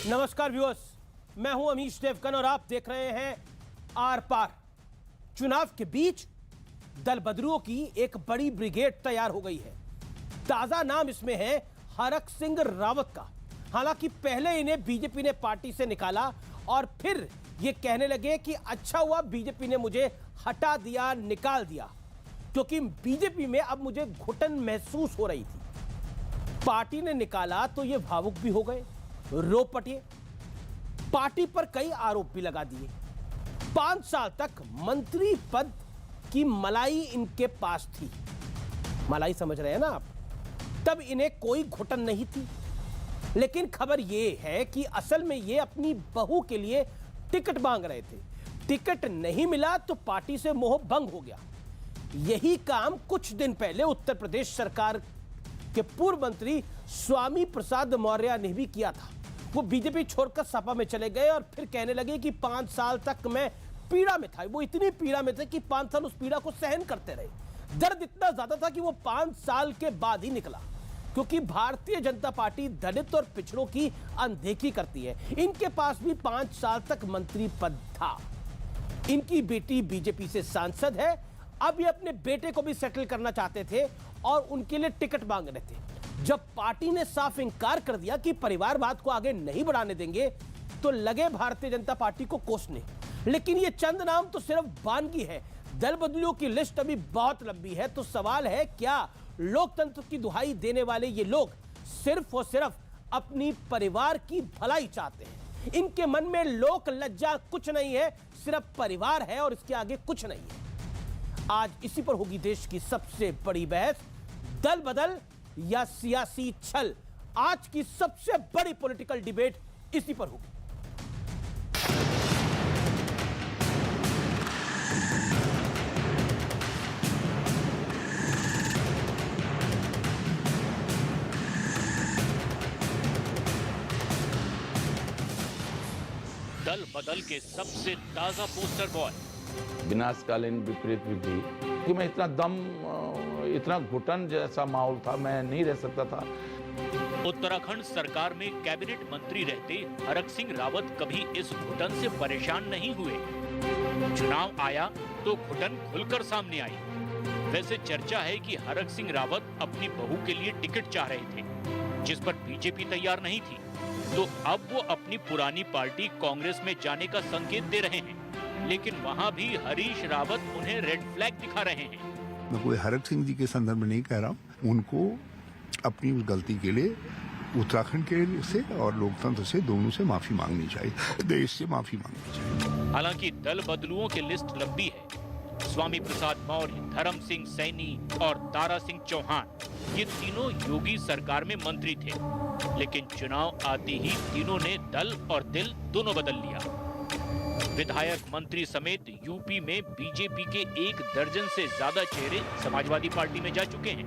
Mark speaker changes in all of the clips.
Speaker 1: नमस्कार व्यूअर्स, मैं हूं अमीश देवगन और आप देख रहे हैं आर पार। चुनाव के बीच दल बदलुओं की एक बड़ी ब्रिगेड तैयार हो गई है। ताजा नाम इसमें है हरक सिंह रावत का। हालांकि पहले इन्हें बीजेपी ने पार्टी से निकाला और फिर ये कहने लगे कि अच्छा हुआ बीजेपी ने मुझे हटा दिया, निकाल दिया, क्योंकि बीजेपी में अब मुझे घुटन महसूस हो रही थी। पार्टी ने निकाला तो ये भावुक भी हो गए, रो पटे, पार्टी पर कई आरोप भी लगा दिए। 5 साल तक मंत्री पद की मलाई इनके पास थी। मलाई समझ रहे हैं ना आप? तब इन्हें कोई घुटन नहीं थी। लेकिन खबर यह है कि असल में ये अपनी बहू के लिए टिकट मांग रहे थे। टिकट नहीं मिला तो पार्टी से मोह भंग हो गया। यही काम कुछ दिन पहले उत्तर प्रदेश सरकार के पूर्व मंत्री स्वामी प्रसाद मौर्य ने भी किया था। वो बीजेपी छोड़कर सपा में चले गए और फिर कहने लगे कि 5 साल तक मैं पीड़ा में था। वो इतनी पीड़ा में थे कि 5 साल उस पीड़ा को सहन करते रहे। दर्द इतना ज्यादा था कि वो 5 साल के बाद ही निकला, क्योंकि भारतीय जनता पार्टी दलित और पिछड़ों की अनदेखी करती है। इनके पास भी 5 साल तक मंत्री पद था। इनकी बेटी बीजेपी से सांसद है। अब ये अपने बेटे को भी सेटल करना चाहते थे और उनके लिए टिकट मांग रहे थे। जब पार्टी ने साफ इंकार कर दिया कि परिवारवाद को आगे नहीं बढ़ाने देंगे, तो लगे भारतीय जनता पार्टी को कोसने। लेकिन ये चंद नाम तो सिर्फ बानगी है। दल बदलुओं की लिस्ट अभी बहुत लंबी है। तो सवाल है, क्या लोकतंत्र की दुहाई देने वाले ये लोग सिर्फ और सिर्फ अपनी परिवार की भलाई चाहते हैं? इनके मन में लोक लज्जा कुछ नहीं है, सिर्फ परिवार है और इसके आगे कुछ नहीं है। आज इसी पर होगी देश की सबसे बड़ी बहस, दल बदल या सियासी छल। आज की सबसे बड़ी पॉलिटिकल डिबेट इसी पर होगी।
Speaker 2: दल बदल के सबसे ताजा पोस्टर बॉय,
Speaker 3: विनाशकालीन विपरीत विधि कि मैं इतना घुटन जैसा माहौल था, मैं नहीं रह सकता था।
Speaker 2: उत्तराखंड सरकार में कैबिनेट मंत्री रहते हरक सिंह रावत कभी इस घुटन से परेशान नहीं हुए। चुनाव आया तो घुटन खुलकर सामने आई। वैसे चर्चा है कि हरक सिंह रावत अपनी बहू के लिए टिकट चाह रहे थे, जिस पर बीजेपी तैयार नहीं थी। तो अब वो अपनी पुरानी पार्टी कांग्रेस में जाने का संकेत दे रहे हैं। लेकिन वहाँ भी हरीश रावत उन्हें रेड फ्लैग दिखा रहे हैं।
Speaker 4: मैं कोई हरक सिंह जी के संदर्भ में नहीं कह रहा हूँ। उनको अपनी उस गलती के लिए उत्तराखंड के से और लोकतंत्र से दोनों से माफी मांगनी चाहिए, देश से माफी मांगनी चाहिए।
Speaker 2: हालांकि दल बदलुओं की लिस्ट लंबी है। स्वामी प्रसाद मौर्य, धर्म सिंह सैनी और दारा सिंह चौहान, ये तीनों योगी सरकार में मंत्री थे। लेकिन चुनाव आते ही तीनों ने दल और दिल दोनों बदल लिया। विधायक, मंत्री समेत यूपी में बीजेपी के 1 दर्जन से ज्यादा चेहरे समाजवादी पार्टी में जा चुके हैं।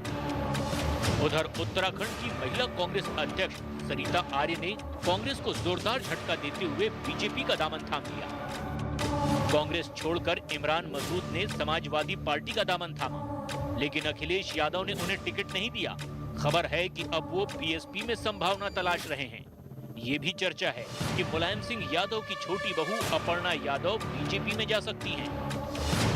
Speaker 2: उधर उत्तराखंड की महिला कांग्रेस अध्यक्ष सरिता आर्य ने कांग्रेस को जोरदार झटका देते हुए बीजेपी का दामन थाम लिया। कांग्रेस छोड़कर इमरान मसूद ने समाजवादी पार्टी का दामन थामा, लेकिन अखिलेश यादव ने उन्हें टिकट नहीं दिया। खबर है कि अब वो बीएसपी में संभावना तलाश रहे हैं। ये भी चर्चा है कि मुलायम सिंह यादव की छोटी बहू अपर्णा यादव बीजेपी में जा सकती हैं।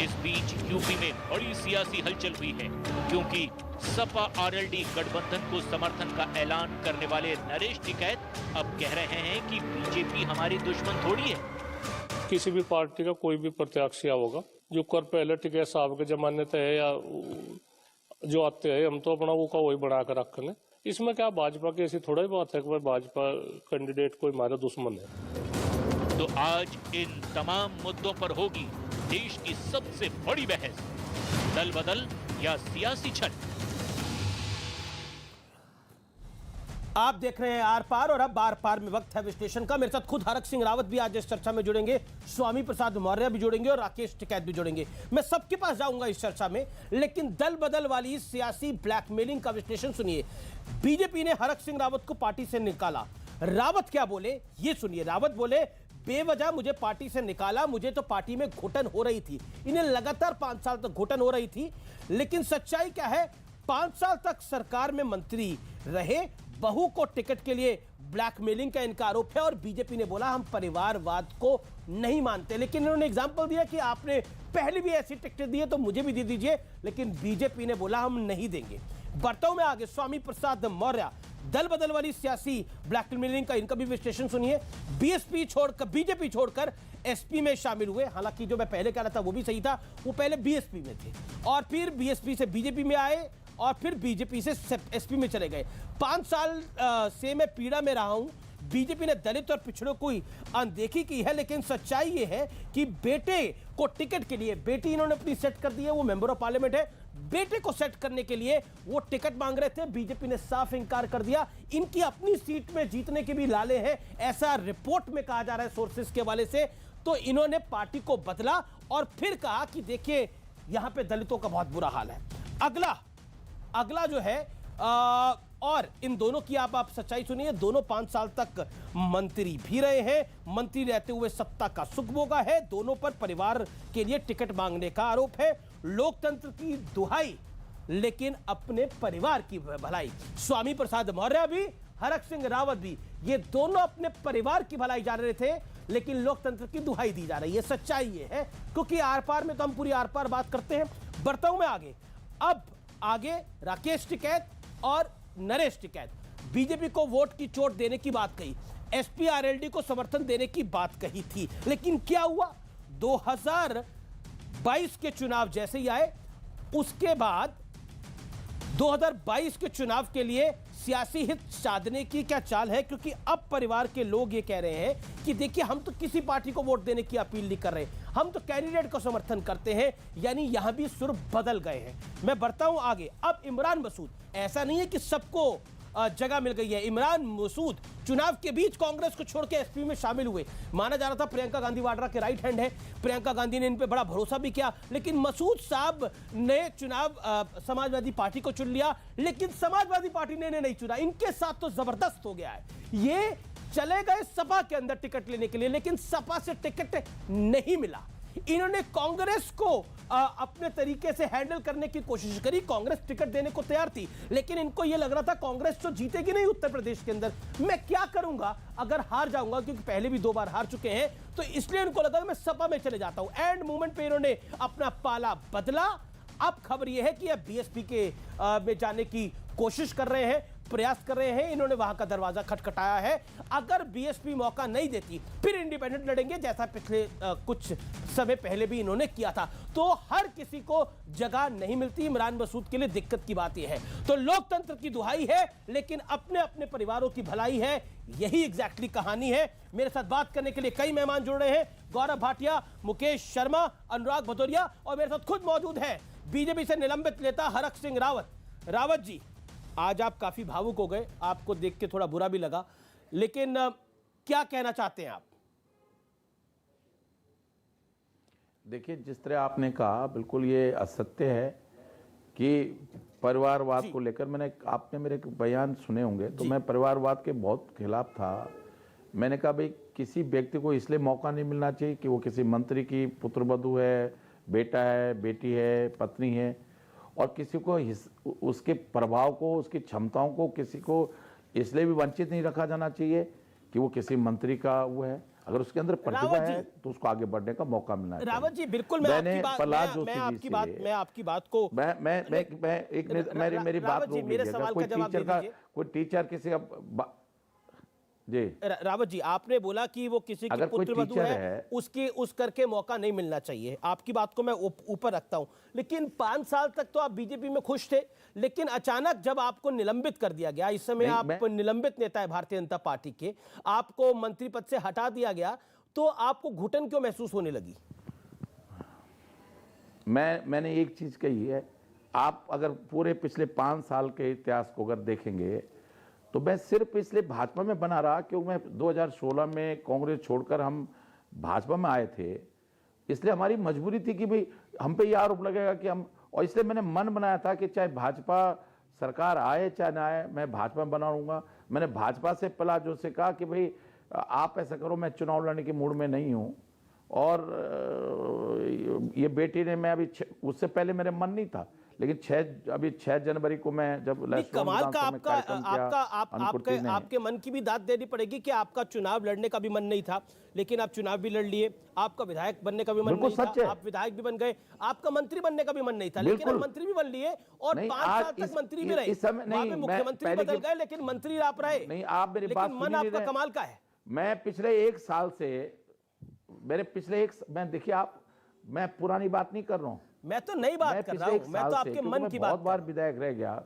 Speaker 2: इस बीच यूपी में बड़ी सियासी हलचल हुई है, क्योंकि सपा आरएलडी गठबंधन को समर्थन का ऐलान करने वाले नरेश टिकैत अब कह रहे हैं कि बीजेपी हमारी दुश्मन थोड़ी है।
Speaker 5: किसी भी पार्टी का कोई भी प्रत्याशी होगा, जो कर पहले टिकैत साहब के जमाने तक है या जो आते हैं, हम तो अपना वो का वही बना कर रखने। इसमें क्या भाजपा की ऐसी थोड़ा ही बात है कि भाई भाजपा कैंडिडेट कोई हमारा दुश्मन है।
Speaker 2: तो आज इन तमाम मुद्दों पर होगी देश की सबसे बड़ी बहस, दल बदल या सियासी छल।
Speaker 1: आप देख रहे हैं आर पार और अब आर पार में वक्त है विश्लेषण का। मेरे साथ खुद हरक सिंह रावत भी आज इस चर्चा में जुड़ेंगे, स्वामी प्रसाद मौर्य भी जुड़ेंगे और राकेश टिकैत भी जुड़ेंगे। मैं सबके पास जाऊंगा इस चर्चा में, लेकिन दल बदल वाली सियासी ब्लैकमेलिंग का विश्लेषण सुनिए। बीजेपी ने हरक सिंह रावत को पार्टी से निकाला। रावत क्या बोले ये सुनिए। रावत बोले, बेवजह मुझे पार्टी से निकाला, मुझे तो पार्टी में घुटन हो रही थी। इन्हें लगातार 5 साल तक घुटन हो रही थी। लेकिन सच्चाई क्या है, 5 साल तक सरकार में मंत्री रहे, बहू को टिकट के लिए ब्लैकमेलिंग का इनका आरोप है और बीजेपी ने बोला हम परिवारवाद को नहीं मानते। लेकिन इन्होंने एग्जाम्पल दिया कि आपने पहले भी ऐसी टिकटें दी है तो मुझे भी दे दीजिए, लेकिन बीजेपी ने बोला हम नहीं देंगे। बढ़ता हूं मैं आगे। स्वामी प्रसाद मौर्य, दल बदल वाली सियासी ब्लैकमेलिंग का इनका भी विश्लेषण सुनिए। बीएसपी छोड़कर, बीजेपी छोड़कर एसपी में शामिल हुए। हालांकि जो मैं पहले कह रहा था वो भी सही था, वो पहले बीएसपी में थे और फिर बीएसपी से बीजेपी में आए और फिर बीजेपी से एसपी में चले गए। 5 साल से मैं पीड़ा में रहा हूं। बीजेपी ने दलित और पिछड़ों को अनदेखी की है, लेकिन सच्चाई ये है कि बेटे को टिकट के लिए, बेटी इन्होंने अपनी सेट कर दी है, वो मेंबर ऑफ पार्लियामेंट है, बेटे को सेट करने के लिए वो टिकट मांग रहे थे। बीजेपी ने साफ इंकार कर दिया। इनकी अपनी सीट में जीतने के भी लाले हैं, ऐसा रिपोर्ट में कहा जा रहा है सोर्सेस के हवाले से। तो इन्होंने पार्टी को बदला और फिर कहा कि देखिए यहां पे दलितों का बहुत बुरा हाल है। अगला जो है और इन दोनों की आप सच्चाई सुनिए। दोनों 5 साल तक मंत्री भी रहे हैं, मंत्री रहते हुए सत्ता का सुख भोगा है। दोनों पर परिवार के लिए टिकट मांगने का आरोप है। लोकतंत्र की दुहाई लेकिन अपने परिवार की भलाई। स्वामी प्रसाद मौर्य भी, हरक सिंह रावत भी, ये दोनों अपने परिवार की भलाई जा रहे थे, लेकिन लोकतंत्र की दुहाई दी जा रही है। सच्चाई ये है, क्योंकि आर पार में तो हम पूरी आर पार बात करते हैं। बढ़ता हूं मैं आगे। अब आगे राकेश टिकैत और नरेश टिकैत, बीजेपी को वोट की चोट देने की बात कही, एसपी आरएलडी को समर्थन देने की बात कही थी, लेकिन क्या हुआ? 2022 के चुनाव जैसे ही आए, उसके बाद 2022 के चुनाव के लिए सियासी हित साधने की क्या चाल है? क्योंकि अब परिवार के लोग ये कह रहे हैं कि देखिए हम तो किसी पार्टी को वोट देने की अपील नहीं कर रहे, हम तो कैंडिडेट को समर्थन करते हैं। यानी यहां भी सुर बदल गए हैं। मैं बढ़ता हूं आगे। अब इमरान मसूद, ऐसा नहीं है कि सबको जगह मिल गई है। इमरान मसूद चुनाव के बीच कांग्रेस को छोड़ के एसपी में शामिल हुए। माना जा रहा था प्रियंका गांधी वाड्रा के राइट हैंड है, प्रियंका गांधी ने इन पे बड़ा भरोसा भी किया, लेकिन मसूद साहब ने चुनाव समाजवादी पार्टी को चुन लिया, लेकिन समाजवादी पार्टी ने इन्हें नहीं चुना। इनके साथ तो जबरदस्त हो गया है। ये चले गए सपा के अंदर टिकट लेने के लिए, लेकिन सपा से टिकट नहीं मिला। इन्होंने कांग्रेस को अपने तरीके से हैंडल करने की कोशिश करी। कांग्रेस टिकट देने को तैयार थी, लेकिन इनको यह लग रहा था कांग्रेस तो जीतेगी नहीं उत्तर प्रदेश के अंदर, मैं क्या करूंगा अगर हार जाऊंगा, क्योंकि पहले भी 2 बार हार चुके हैं। तो इसलिए इनको लगा कि मैं सपा में चले जाता हूं। एंड मोमेंट पे इन्होंने अपना पाला बदला। अब खबर यह है कि अब बीएसपी के में जाने की कोशिश कर रहे हैं, प्रयास कर रहे हैं। इन्होंने वहां का दरवाजा खटखटाया है। अगर बीएसपी मौका नहीं देती फिर इंडिपेंडेंट लड़ेंगे, जैसा पिछले कुछ समय पहले भी इन्होंने किया था। तो हर किसी को जगह नहीं मिलती। इमरान मसूद के लिए दिक्कत की बात यह है। तो लोकतंत्र की दुहाई है, लेकिन अपने अपने परिवारों की भलाई है। यही एग्जैक्टली कहानी है। मेरे साथ बात करने के लिए कई मेहमान जुड़ रहे हैं। गौरव भाटिया, मुकेश शर्मा, अनुराग भदौरिया और मेरे साथ खुद मौजूद है बीजेपी से निलंबित नेता हरक सिंह रावत। रावत जी, आज आप काफी भावुक हो गए, आपको देख के थोड़ा बुरा भी लगा, लेकिन क्या कहना चाहते हैं आप?
Speaker 3: देखिए, जिस तरह आपने कहा बिल्कुल ये असत्य है कि परिवारवाद को लेकर, आपने मेरे बयान सुने होंगे, तो मैं परिवारवाद के बहुत खिलाफ था। मैंने कहा भाई किसी व्यक्ति को इसलिए मौका नहीं मिलना चाहिए कि वो किसी मंत्री की पुत्रवधू है, बेटा है, बेटी है, पत्नी है, और किसी को उसके प्रभाव को, उसकी क्षमताओं को किसी को इसलिए भी वंचित नहीं रखा जाना चाहिए कि वो किसी मंत्री का वो है। अगर उसके अंदर प्रतिभा है तो उसको आगे बढ़ने का मौका मिलना चाहिए।
Speaker 1: रावत जी, बिल्कुल मैं आपकी बात को
Speaker 3: मेरी बात रोक लीजिएगा। कोई टीचर किसी का जी,
Speaker 1: रावत जी, आपने बोला कि वो किसी की पुत्रवधू है, उस करके मौका नहीं मिलना चाहिए। आपकी बात को मैं ऊपर रखता हूं, लेकिन 5 साल तक तो आप बीजेपी में खुश थे, लेकिन अचानक जब आपको निलंबित कर दिया गया, इस समय आप निलंबित नेता है भारतीय जनता पार्टी के, आपको मंत्री पद से हटा दिया गया, तो आपको घुटन क्यों महसूस होने लगी?
Speaker 3: मैंने एक चीज कही है, आप अगर पूरे पिछले 5 साल के इतिहास को अगर देखेंगे तो मैं सिर्फ इसलिए भाजपा में बना रहा क्योंकि मैं 2016 में कांग्रेस छोड़कर हम भाजपा में आए थे। इसलिए हमारी मजबूरी थी कि भाई हम पे ये आरोप लगेगा कि हम, और इसलिए मैंने मन बनाया था कि चाहे भाजपा सरकार आए चाहे ना आए, मैं भाजपा में बना रहूँगा। मैंने भाजपा से पला जो से कहा कि भाई आप ऐसा करो, मैं चुनाव लड़ने के मूड में नहीं हूँ। और ये बेटी ने, मैं अभी उससे पहले मेरे मन नहीं था, लेकिन अभी 6 जनवरी को मैं जब
Speaker 1: नहीं, कमाल का
Speaker 3: अनकुटी ने
Speaker 1: आपके मन की भी दाद देनी पड़ेगी कि आपका चुनाव लड़ने का भी मन नहीं था, लेकिन आप चुनाव भी लड़ लिए। आपका विधायक बनने का भी मन
Speaker 3: बिल्कुल
Speaker 1: नहीं
Speaker 3: सच
Speaker 1: था,
Speaker 3: है।
Speaker 1: आप विधायक भी बन गए। आपका मंत्री बनने का भी मन नहीं था, लेकिन आप
Speaker 3: बिल्कुल।
Speaker 1: मंत्री भी बन लिए और
Speaker 3: नहीं,
Speaker 1: 5
Speaker 3: आज
Speaker 1: साल तक
Speaker 3: इस-
Speaker 1: मंत्री भी
Speaker 3: इस-
Speaker 1: रहे।
Speaker 3: इस समय- नहीं,
Speaker 1: वहाँ पे
Speaker 3: मैं
Speaker 1: मुख्यमंत्री
Speaker 3: पहले
Speaker 1: बदल
Speaker 3: की-
Speaker 1: गए, लेकिन मंत्री आप रहे।
Speaker 3: नहीं, आप मेरी बात
Speaker 1: लेकिन
Speaker 3: सुन
Speaker 1: मन
Speaker 3: ही नहीं
Speaker 1: आपका
Speaker 3: रहे।
Speaker 1: कमाल का है।
Speaker 3: मैं पिछले 1 साल से मैं देखिए मैं पुरानी बात नहीं कर रहा हूँ।
Speaker 1: मैं तो नई बात कर रहा हूँ, मैं तो आपके मन की बात
Speaker 3: बहुत बार विधायक रह गया।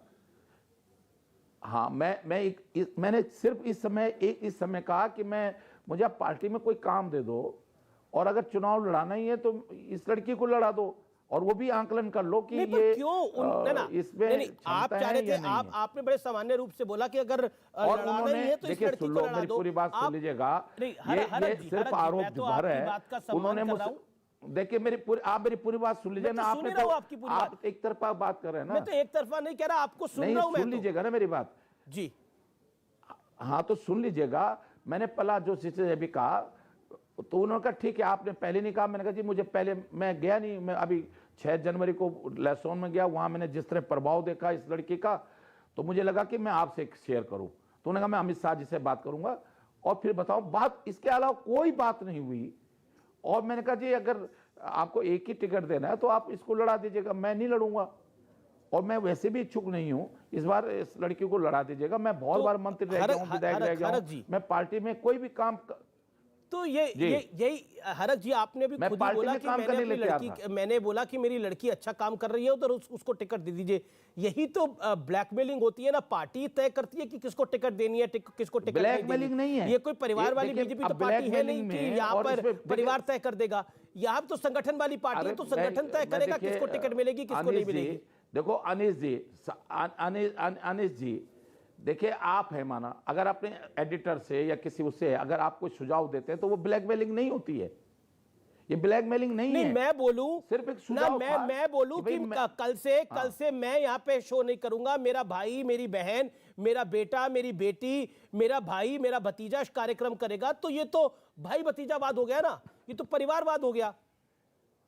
Speaker 3: हाँ, मैंने सिर्फ इस समय कहा कि मुझे आप पार्टी में कोई काम दे दो, और अगर चुनाव लड़ाना ही है तो इस लड़की को लड़ा दो, और वो भी आंकलन कर लो कि
Speaker 1: नहीं, पर
Speaker 3: ये
Speaker 1: क्यों
Speaker 3: इसमें
Speaker 1: नहीं, आप चाह रहे थे, आपने बड़े सामान्य रूप से बोला कि अगर
Speaker 3: और
Speaker 1: लड़ाना ही
Speaker 3: उन्होंने
Speaker 1: है तो इस
Speaker 3: देखिए,
Speaker 1: लड़की
Speaker 3: सुन
Speaker 1: को
Speaker 3: लो,
Speaker 1: लड़ा
Speaker 3: मेरी
Speaker 1: दो।
Speaker 3: पूरी बात सुन लीजिएगा।
Speaker 1: नहीं,
Speaker 3: ये सिर्फ आरोप
Speaker 1: मैं तो
Speaker 3: भर
Speaker 1: आपकी
Speaker 3: है।
Speaker 1: बात का सम्मान
Speaker 3: उन्होंने
Speaker 1: कर रहा
Speaker 3: मुझसे
Speaker 1: हूं।
Speaker 3: देखिए, आप मेरी पूरी बात सुन लीजिए
Speaker 1: मैं तो
Speaker 3: ना।
Speaker 1: सुन
Speaker 3: आपने
Speaker 1: ही रहा हूं आपकी पूरी
Speaker 3: आप एक तरफा बात कर रहे हैं ना।
Speaker 1: मैं तो एक तरफा नहीं कह रहा, आपको सुन
Speaker 3: नहीं,
Speaker 1: रहा हूं मैं
Speaker 3: सुन
Speaker 1: तो।
Speaker 3: लीजिएगा ना मेरी बात
Speaker 1: जी
Speaker 3: हाँ, तो सुन लीजिएगा। मैंने पहला जो से भी कहा, तो उन्होंने कहा ठीक है, आपने पहले नहीं कहा। मैंने कहा जी मुझे पहले, मैं गया नहीं, मैं अभी 6 जनवरी को लहसुन में गया, वहां मैंने जिस तरह प्रभाव देखा इस लड़की का, तो मुझे लगा कि मैं आपसे शेयर करूं। तो उन्होंने कहा मैं अमित शाह जी से बात करूंगा और फिर बताऊं बात। इसके अलावा कोई बात नहीं हुई। और मैंने कहा जी अगर आपको एक ही टिकट देना है तो आप इसको लड़ा दीजिएगा, मैं नहीं लड़ूंगा, और मैं वैसे भी इच्छुक नहीं हूं। इस बार इस लड़की को लड़ा दीजिएगा। मैं बहुत बार मंत्री रह गया हूं, विधायक रह गया हूं, मैं पार्टी में कोई भी काम
Speaker 1: तो यही हरक जी, आपने भी खुद ही बोला कि मैंने बोला कि मेरी लड़की अच्छा काम कर रही है, उधर उसको टिकट दे दीजिए। यही तो ब्लैकमेलिंग होती है ना, पार्टी तय करती है कि किसको टिकट देनी है, किसको टिकट
Speaker 3: ब्लैकमेलिंग नहीं है।
Speaker 1: ये कोई परिवार वाली बीजेपी तो पार्टी है नहीं कि यहाँ पर परिवार तय कर देगा। यहाँ तो संगठन वाली पार्टी है, तो संगठन तय करेगा किसको टिकट मिलेगी, किसको नहीं मिलेगी।
Speaker 3: देखो अनिश जी, देखिए आप है माना, अगर अपने एडिटर से या किसी उससे अगर आप कोई सुझाव देते हैं तो वो ब्लैकमेलिंग नहीं होती है। ये ब्लैकमेलिंग नहीं है।
Speaker 1: मैं बोलूं
Speaker 3: सिर्फ एक
Speaker 1: ना,
Speaker 3: सुझाव
Speaker 1: मैं बोलूं कि कल से मैं यहाँ पे शो नहीं करूंगा। मेरा भाई, मेरी बहन, मेरा बेटा, मेरी बेटी, मेरा भाई, मेरा भतीजा कार्यक्रम करेगा, तो ये तो भाई भतीजावाद हो गया ना, ये तो परिवारवाद हो गया।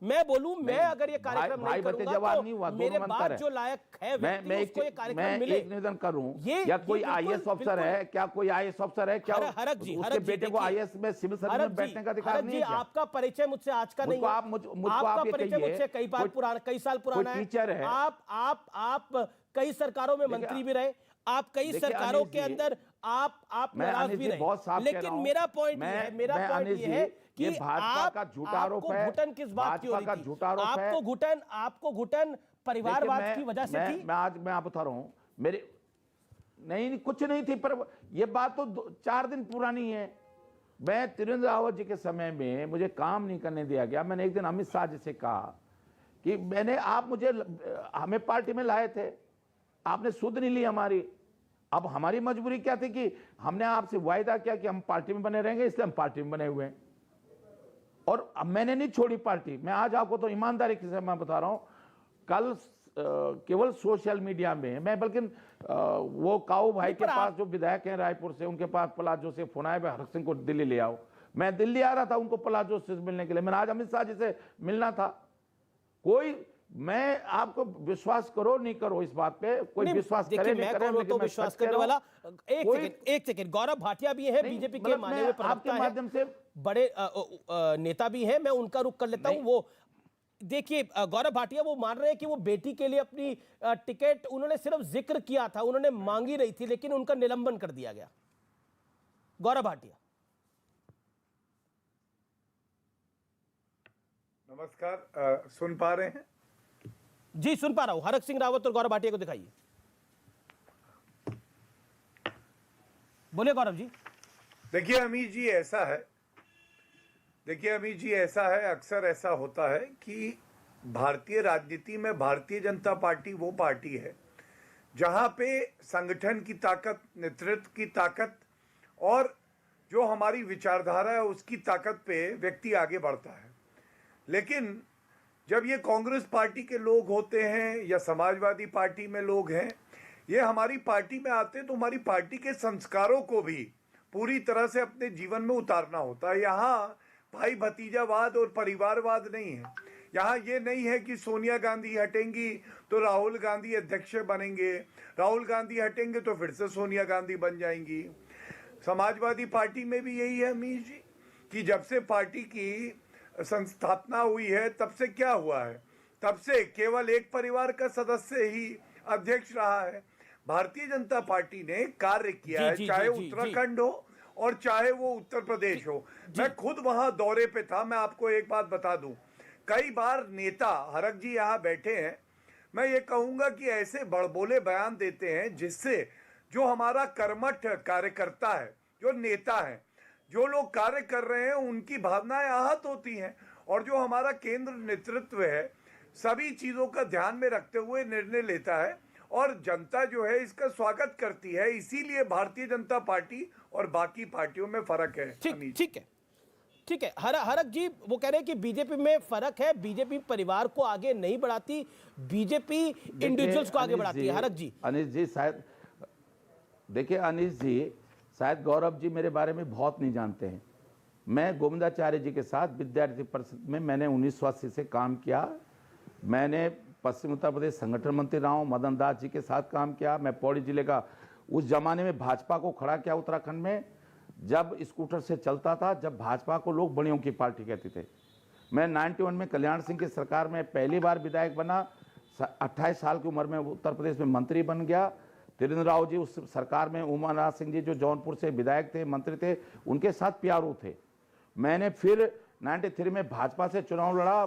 Speaker 1: मैं बोलूं, मैं अगर ये कार्यक्रम नहीं करूंगा तो मेरे बाद जो लायक है व्यक्ति उसको ये कार्यक्रम मिले।
Speaker 3: एक निवेदन करूं, या कोई आईएएस अफसर है क्या, कोई आईएएस अफसर है क्या, उसके बेटे को आईएएस में सिविल सर्विस में बैठने का अधिकार नहीं है क्या?
Speaker 1: आपका परिचय मुझसे आज का नहीं है। आपका परिचय मुझसे कई साल पुराना है। आप कई सरकारों में मंत्री भी रहे, आप कई सरकारों के अंदर आप नाराज भी रहे, लेकिन मेरा पॉइंट ये है कि
Speaker 3: भाजपा का झूठा आरोप है।
Speaker 1: घुटन किस बात की हो रही थी?
Speaker 3: झूठा आरोप है।
Speaker 1: आपको घुटन परिवारवाद की वजह से थी।
Speaker 3: मैं आप बता रहा हूं, मेरे नहीं कुछ नहीं थी, पर यह बात तो 4 दिन पुरानी है। मैं त्रिवेंद्र रावत जी के समय में मुझे काम नहीं करने दिया गया। मैंने एक दिन अमित शाह जी से कहा कि हमें पार्टी में लाए थे, आपने सुध नहीं ली हमारी। अब हमारी मजबूरी क्या थी कि हमने आपसे वायदा किया कि हम पार्टी में बने रहेंगे, इसलिए हम पार्टी में बने हुए हैं। और अब मैंने नहीं छोड़ी पार्टी। मैं आज आपको तो ईमानदारी से मैं बता रहा हूं, कल केवल सोशल मीडिया में मैं, बल्कि वो काऊ भाई के पास जो विधायक हैं रायपुर से, उनके पास पलाजो से फोन आया, हरक सिंह को दिल्ली ले आओ। मैं दिल्ली आ रहा था उनको पलाजो से मिलने के लिए। मैंने आज अमित शाह जी से मिलना था। मैं आपको विश्वास करो नहीं करो इस बात पे, कोई विश्वास करे नहीं करे,
Speaker 1: मैं तो विश्वास करने वाला। एक सेकंड, गौरव भाटिया भी है बीजेपी के माने हुए प्रवक्ता
Speaker 3: माध्यम से,
Speaker 1: बड़े नेता भी हैं, मैं उनका रुख कर लेता हूं। वो देखिए, गौरव भाटिया वो मान रहे हैं कि वो बेटी के लिए अपनी टिकट उन्होंने सिर्फ जिक्र किया था, उन्होंने मांगी नहीं थी, लेकिन उनका निलंबन कर दिया गया। गौरव भाटिया,
Speaker 6: नमस्कार, सुन पा रहे हैं?
Speaker 1: जी सुन पा रहा हूं। हरक सिंह रावत और गौरव भाटिया को दिखाइए, बोले गौरव जी।
Speaker 6: देखिए अमित जी, ऐसा है, अक्सर ऐसा होता है कि भारतीय राजनीति में भारतीय जनता पार्टी वो पार्टी है जहां पे संगठन की ताकत, नेतृत्व की ताकत और जो हमारी विचारधारा है उसकी ताकत पे व्यक्ति आगे बढ़ता है। लेकिन जब ये कांग्रेस पार्टी के लोग होते हैं या समाजवादी पार्टी में लोग हैं, ये हमारी पार्टी में आते हैं तो हमारी पार्टी के संस्कारों को भी पूरी तरह से अपने जीवन में उतारना होता है। यहाँ भाई भतीजावाद और परिवारवाद नहीं है, यहाँ ये नहीं है कि सोनिया गांधी हटेंगी तो राहुल गांधी अध्यक्ष बनेंगे, राहुल गांधी हटेंगे तो फिर से सोनिया गांधी बन जाएंगी। समाजवादी पार्टी में भी यही है अमीश जी, कि जब से पार्टी की संस्थापना हुई है तब से क्या हुआ है, तब से केवल एक परिवार का सदस्य ही अध्यक्ष रहा है। भारतीय जनता पार्टी ने कार्य किया है, चाहे उत्तराखंड हो और चाहे वो उत्तर प्रदेश हो। मैं खुद वहां दौरे पे था। मैं आपको एक बात बता दूं, कई बार नेता, हरक जी यहाँ बैठे हैं, मैं ये कहूंगा कि ऐसे बड़बोले बयान देते हैं जिससे जो हमारा कर्मठ कार्यकर्ता है, जो नेता है, जो लोग कार्य कर रहे हैं, उनकी भावनाएं आहत होती हैं। और जो हमारा केंद्र नेतृत्व है सभी चीजों का ध्यान में रखते हुए निर्णय लेता है और जनता जो है इसका स्वागत करती है। इसीलिए भारतीय जनता पार्टी और बाकी पार्टियों में फर्क है।
Speaker 1: ठीक है हरक जी, वो कह रहे हैं कि बीजेपी में फर्क है, बीजेपी परिवार को आगे नहीं बढ़ाती, बीजेपी इंडिविजुअल्स को आगे बढ़ाती है। हरक जी,
Speaker 3: अनिश जी शायद देखिए, अनिश जी शायद गौरव जी मेरे बारे में बहुत नहीं जानते हैं। मैं गोविंदाचार्य जी के साथ विद्यार्थी परिषद में मैंने 1980 से काम किया। मैंने पश्चिम उत्तर प्रदेश संगठन मंत्री रहा हूँ, मदन दास जी के साथ काम किया। मैं पौड़ी जिले का उस जमाने में भाजपा को खड़ा किया उत्तराखंड में, जब स्कूटर से चलता था, जब भाजपा को लोग बड़ियों की पार्टी कहते थे। मैं 91 में कल्याण सिंह की सरकार में पहली बार विधायक बना। 28 साल की उम्र में उत्तर प्रदेश में मंत्री बन गया। त्रिवेंद्र राव जी उस सरकार में, उमानाथ सिंह जी जो जौनपुर से विधायक थे, मंत्री थे, उनके साथ प्यारू थे। मैंने फिर 93 में भाजपा से चुनाव लड़ा,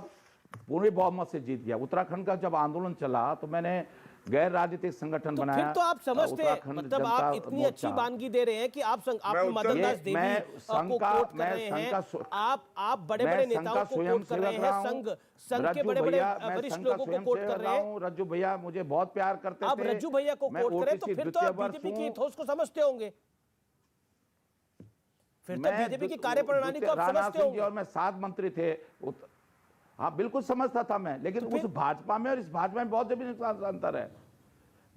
Speaker 3: पूरी बहुमत से जीत गया। उत्तराखंड का जब आंदोलन चला तो मैंने गैर राजनीतिक संगठन बनाया।
Speaker 1: फिर तो आप समझते हैं, मतलब आप इतनी अच्छी वानगी दे रहे हैं कि आप मदन दास देवी को कोट कर रहे हैं, आप बड़े बड़े नेताओं को कोट कर रहे हैं, संघ के बड़े बड़े वरिष्ठ लोगों को कोट कर रहे हैं।
Speaker 3: रज्जू भैया मुझे बहुत प्यार करते थे।
Speaker 1: आप रज्जू भैया को कोट करें तो फिर तो आप बीजेपी की ठोस को समझते होंगे, फिर तो बीजेपी की कार्यप्रणाली को आप समझते होंगे।
Speaker 3: और मैं 7 मंत्री थे। हाँ बिल्कुल समझता था मैं, लेकिन उस भाजपा में और इस भाजपा में बहुत जमीन अंतर है।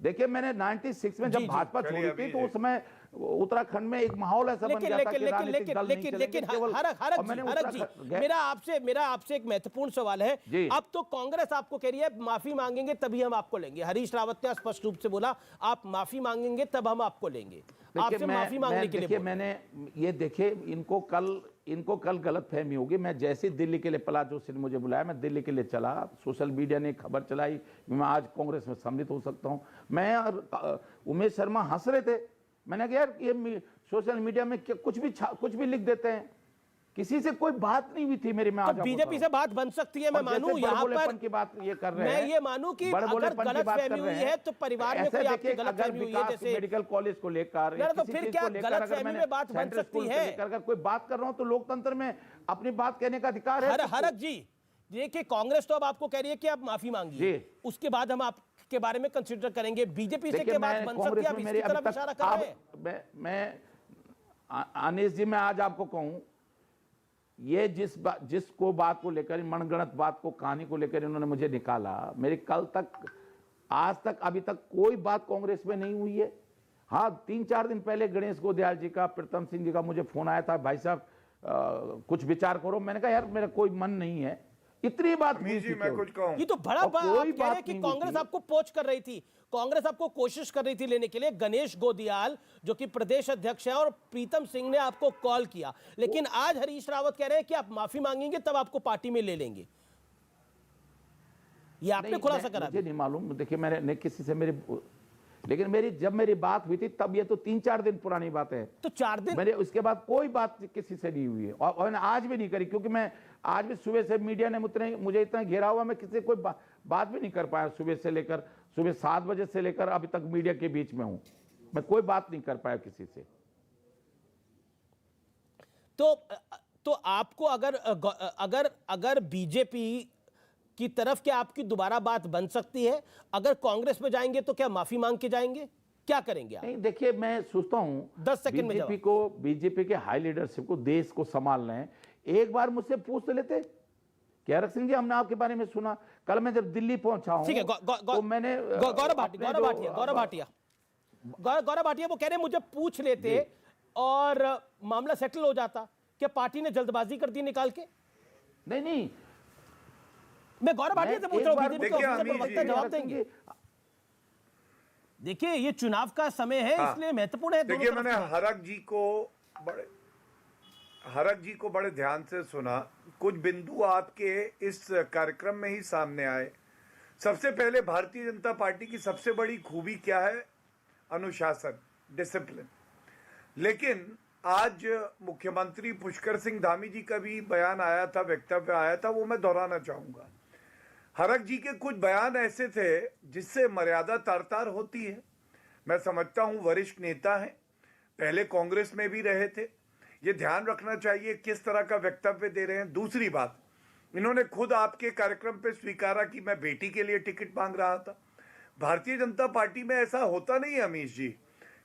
Speaker 3: देखिए मैंने 96 में जब भाजपा छोड़ी थी तो उस समय उत्तराखंड में एक माहौल ऐसा बन गया था कि राजनीतिक दल नहीं चलेंगे।
Speaker 1: लेकिन हरक जी, मेरा आपसे एक महत्वपूर्ण सवाल है। अब तो कांग्रेस आपको कह रही है माफी मांगेंगे तभी हम आपको लेंगे। हरीश रावत ने स्पष्ट रूप से बोला आप माफी मांगेंगे तब हम आपको लेंगे। आपसे माफी मांगने के लिए
Speaker 3: मैंने ये देखे, इनको कल गलतफहमी होगी। मैं जैसे दिल्ली के लिए पलाजो से मुझे बुलाया, मैं दिल्ली के लिए चला। सोशल मीडिया ने खबर चलाई, मैं आज कांग्रेस में सम्मिलित हो सकता हूं। मैं और उमेश शर्मा हंस रहे थे। मैंने कहा यार ये सोशल मीडिया में कुछ भी लिख देते हैं, किसी से कोई बात नहीं हुई थी मेरी। मैं
Speaker 1: तो बीजेपी से बात बन सकती है, मैं मानूं। यहाँ पर
Speaker 3: की बात ये कर रहे हैं,
Speaker 1: मैं ये मानूं कि अगर गलतफहमी हुई है तो परिवार में कोई आपकी गलतफहमी हुई है, जैसे
Speaker 3: मेडिकल कॉलेज को लेकर,
Speaker 1: तो फिर क्या गलतफहमी में बात बन सकती है?
Speaker 3: अगर कोई बात कर रहा हूं तो लोकतंत्र में अपनी बात कहने का अधिकार है।
Speaker 1: हरक जी देखिए, कांग्रेस तो अब आपको कह रही है कि आप माफी मांगिए, उसके बाद हम आपके बारे में कंसीडर करेंगे। बीजेपी से क्या बात बन सकती है? आप इसकी तरफ इशारा कर रहे हैं।
Speaker 3: मैं अनिश जी, मैं आज आपको कहूं, ये जिसको बात को लेकर, मनगढ़ंत बात को, कहानी को लेकर इन्होंने मुझे निकाला, मेरी कल तक, आज तक, अभी तक कोई बात कांग्रेस में नहीं हुई है। हाँ 3-4 दिन पहले गणेश गोदयाल जी का, प्रीतम सिंह जी का मुझे फोन आया था, भाई साहब कुछ विचार करो। मैंने कहा यार मेरा कोई मन नहीं है। इतनी बात
Speaker 6: जी, मैं कुछ कहूं,
Speaker 1: ये तो बड़ा बात आप कह रहे हैं कि कांग्रेस आपको पोच कर रही थी, कांग्रेस आपको कोशिश कर रही थी लेने के लिए। गणेश गोदयाल जो कि प्रदेश अध्यक्ष है और प्रीतम सिंह ने आपको कॉल किया, लेकिन आज हरीश रावत कह रहे हैं कि आप माफी मांगेंगे तब आपको पार्टी में ले लेंगे। ये आपने खुलासा करा?
Speaker 3: मुझे नहीं मालूम। देखिए मैंने किसी से लेकिन जब मेरी बात हुई थी तब, ये तो 3-4 दिन पुरानी बात है।
Speaker 1: तो 4 दिन
Speaker 3: मेरे उसके बाद कोई बात किसी से नहीं हुई है और मैंने आज भी नहीं करी, क्योंकि मैं आज भी सुबह से मीडिया ने मुझे इतना घेरा हुआ, मैं किसी से कोई बात भी नहीं कर पाया। सुबह 7 बजे से लेकर अभी तक मीडिया के बीच में हूं, मैं कोई बात नहीं कर पाया किसी से।
Speaker 1: तो आपको अगर बीजेपी की तरफ क्या आपकी दोबारा बात बन सकती है? अगर कांग्रेस में जाएंगे तो क्या माफी मांग के जाएंगे? क्या करेंगे आप?
Speaker 3: नहीं देखिए, मैं सोचता हूं
Speaker 1: 10 सेकंड में
Speaker 3: बीजेपी के हाई लीडरशिप को, देश को संभालना है। एक बार मुझसे पूछ लेते कि हरक सिंह जी हमने आपके बारे में सुना। कल मैं जब दिल्ली पहुंचा हूं,
Speaker 1: ठीक है,
Speaker 3: तो मैंने
Speaker 1: गौरव भाटिया वो कह रहे मुझे पूछ लेते और मामला सेटल हो जाता। क्या पार्टी ने जल्दबाजी कर दी निकाल के?
Speaker 3: नहीं,
Speaker 1: मैं गौरव भाटिया से पूछ रहा हूं, बीजेपी के
Speaker 6: देखिए,
Speaker 1: ऑफिसर
Speaker 6: अमीर
Speaker 1: प्रवक्ता
Speaker 6: जी,
Speaker 1: जवाब देंगे। देखिए ये चुनाव का समय है,
Speaker 6: हाँ।
Speaker 1: इसलिए महत्वपूर्ण है।
Speaker 6: देखिए, मैंने हरक जी को बड़े ध्यान से सुना। कुछ बिंदु आपके इस कार्यक्रम में ही सामने आए। सबसे पहले, भारतीय जनता पार्टी की सबसे बड़ी खूबी क्या है? अनुशासन, डिसिप्लिन। लेकिन आज मुख्यमंत्री पुष्कर सिंह धामी जी का भी बयान आया था, वक्तव्य आया था, वो मैं दोहराना चाहूंगा। हरक जी के कुछ बयान ऐसे थे जिससे मर्यादा तार-तार होती है। मैं समझता हूं वरिष्ठ नेता हैं, पहले कांग्रेस में भी रहे थे, ये ध्यान रखना चाहिए किस तरह का वक्तव्य दे रहे हैं। दूसरी बात, इन्होंने खुद आपके कार्यक्रम पे स्वीकारा कि मैं बेटी के लिए टिकट मांग रहा था। भारतीय जनता पार्टी में ऐसा होता नहीं है अमीश जी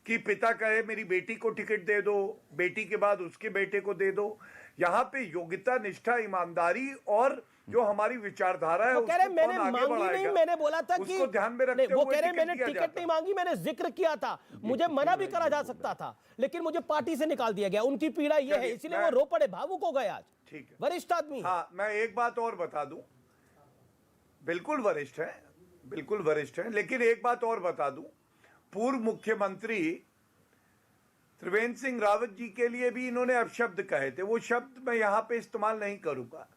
Speaker 6: कि पिता कहे मेरी बेटी को टिकट दे दो, बेटी के बाद उसके बेटे को दे दो। यहाँ पे योग्यता, निष्ठा, ईमानदारी और जो हमारी विचारधारा है,
Speaker 1: वो कह रहे
Speaker 6: उसको
Speaker 1: मैंने
Speaker 6: कौन आगे
Speaker 1: मांगी नहीं,
Speaker 6: बढ़ाएगा,
Speaker 1: मैंने बोला था कि
Speaker 6: उसको ध्यान में रखते
Speaker 1: वो
Speaker 6: हुए
Speaker 1: कह रहे
Speaker 6: टिकट
Speaker 1: मैंने
Speaker 6: दिया
Speaker 1: टिकट
Speaker 6: जाता।
Speaker 1: नहीं मांगी, मैंने जिक्र किया था, मुझे मना भी करा जा सकता था, लेकिन मुझे पार्टी से निकाल दिया गया। उनकी पीड़ा ये है, इसलिए वो रो पड़े, भावुक हो गए आज।
Speaker 6: ठीक है,
Speaker 1: वरिष्ठ आदमी।
Speaker 6: हाँ, मैं एक बात और बता दूं, बिल्कुल वरिष्ठ है, बिल्कुल वरिष्ठ है, लेकिन एक बात और बता दूं, पूर्व मुख्यमंत्री त्रिवेंद्र सिंह रावत जी के लिए भी इन्होंने अपशब्द कहे थे। वो शब्द मैं यहाँ पे इस्तेमाल नहीं करूंगा।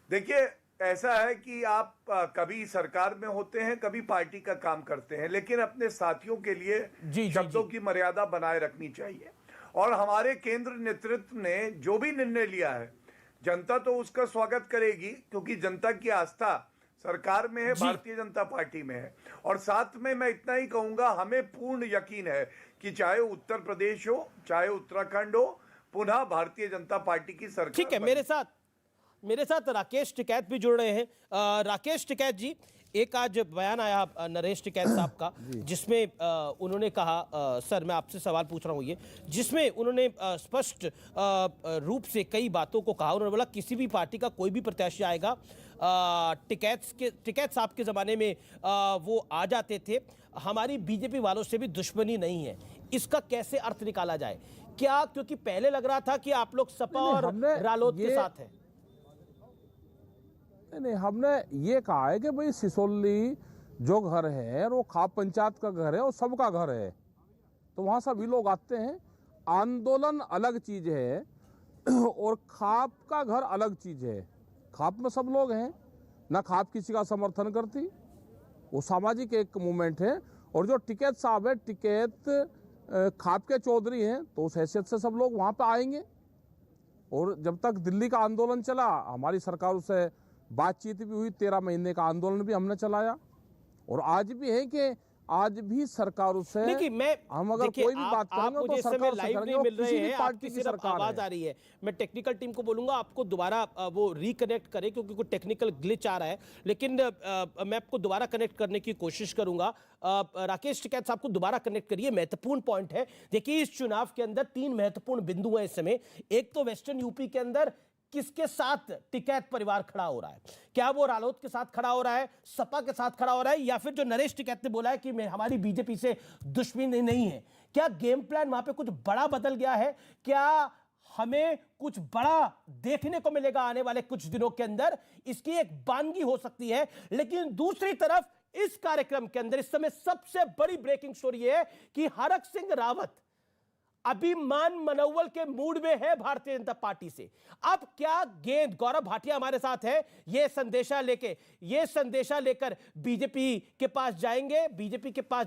Speaker 6: देखिए, ऐसा है कि आप कभी सरकार में होते हैं, कभी पार्टी का काम करते हैं, लेकिन अपने साथियों के लिए शब्दों की मर्यादा बनाए रखनी चाहिए। और हमारे केंद्र नेतृत्व ने जो भी निर्णय लिया है, जनता तो उसका स्वागत करेगी, क्योंकि जनता की आस्था सरकार में है, भारतीय जनता पार्टी में है। और साथ में मैं इतना ही कहूंगा, हमें पूर्ण यकीन है कि चाहे उत्तर प्रदेश हो, चाहे उत्तराखंड हो, पुनः भारतीय जनता पार्टी की सरकार।
Speaker 1: ठीक है, मेरे साथ राकेश टिकैत भी जुड़ रहे हैं। राकेश टिकैत जी, एक आज बयान आया नरेश टिकैत साहब का, जिसमें उन्होंने कहा, सर मैं आपसे सवाल पूछ रहा हूँ ये, जिसमें उन्होंने स्पष्ट रूप से कई बातों को कहा। उन्होंने बोला किसी भी पार्टी का कोई भी प्रत्याशी आएगा, टिकैत साहब के ज़माने में वो आ जाते थे, हमारी बीजेपी वालों से भी दुश्मनी नहीं है। इसका कैसे अर्थ निकाला जाए? क्या क्योंकि पहले लग रहा था कि आप लोग सपा और रालोद के साथ हैं?
Speaker 7: नहीं, हमने ये कहा है कि भाई सिसोली जो घर है वो खाप पंचायत का घर है और सबका घर है, तो वहाँ सभी लोग आते हैं। आंदोलन अलग चीज है और खाप का घर अलग चीज है। खाप में सब लोग हैं, ना खाप किसी का समर्थन करती, वो सामाजिक एक मूवमेंट है। और जो टिकैत साहब है, टिकैत खाप के चौधरी हैं, तो उस हैसियत से सब लोग वहाँ पे आएंगे। और जब तक दिल्ली का आंदोलन चला, हमारी सरकार से बातचीत भी हुई, 13 महीने का आंदोलन भी हमने चलाया। और आज भी है कि आज भी सरकार से हम अगर कोई भी बात करेंगे तो सरकार से
Speaker 1: लाइव नहीं मिल रहे हैं, आपकी सिर्फ आवाज आ रही है। मैं टेक्निकल टीम को बोलूंगा आपको दोबारा वो रिकनेक्ट करे, क्योंकि कोई टेक्निकल ग्लिच आ रहा है। लेकिन मैं आपको दोबारा कनेक्ट करने की कोशिश करूंगा। राकेश टिकैत साहब को दोबारा कनेक्ट करिए, महत्वपूर्ण पॉइंट है। देखिए, इस चुनाव के अंदर 3 महत्वपूर्ण बिंदु हैं इस समय। एक तो वेस्टर्न यूपी के अंदर किसके साथ टिकैत परिवार खड़ा हो रहा है? क्या वो रालोद के साथ खड़ा हो रहा है, सपा के साथ खड़ा हो रहा है, या फिर जो नरेश टिकैत ने बोला है कि हमारी बीजेपी से दुश्मनी नहीं है? क्या गेम प्लान वहां पे कुछ बड़ा बदल गया है? क्या हमें कुछ बड़ा देखने को मिलेगा आने वाले कुछ दिनों के अंदर? इसकी एक बानगी हो सकती है। लेकिन दूसरी तरफ इस कार्यक्रम के अंदर इस समय सबसे बड़ी ब्रेकिंग स्टोरी है कि हरक सिंह रावत अभी मान मनोवल के मूड में है भारतीय जनता पार्टी से। अब क्या गेंद, गौरव भाटिया हमारे साथ है, ये संदेशा लेकर बीजेपी के पास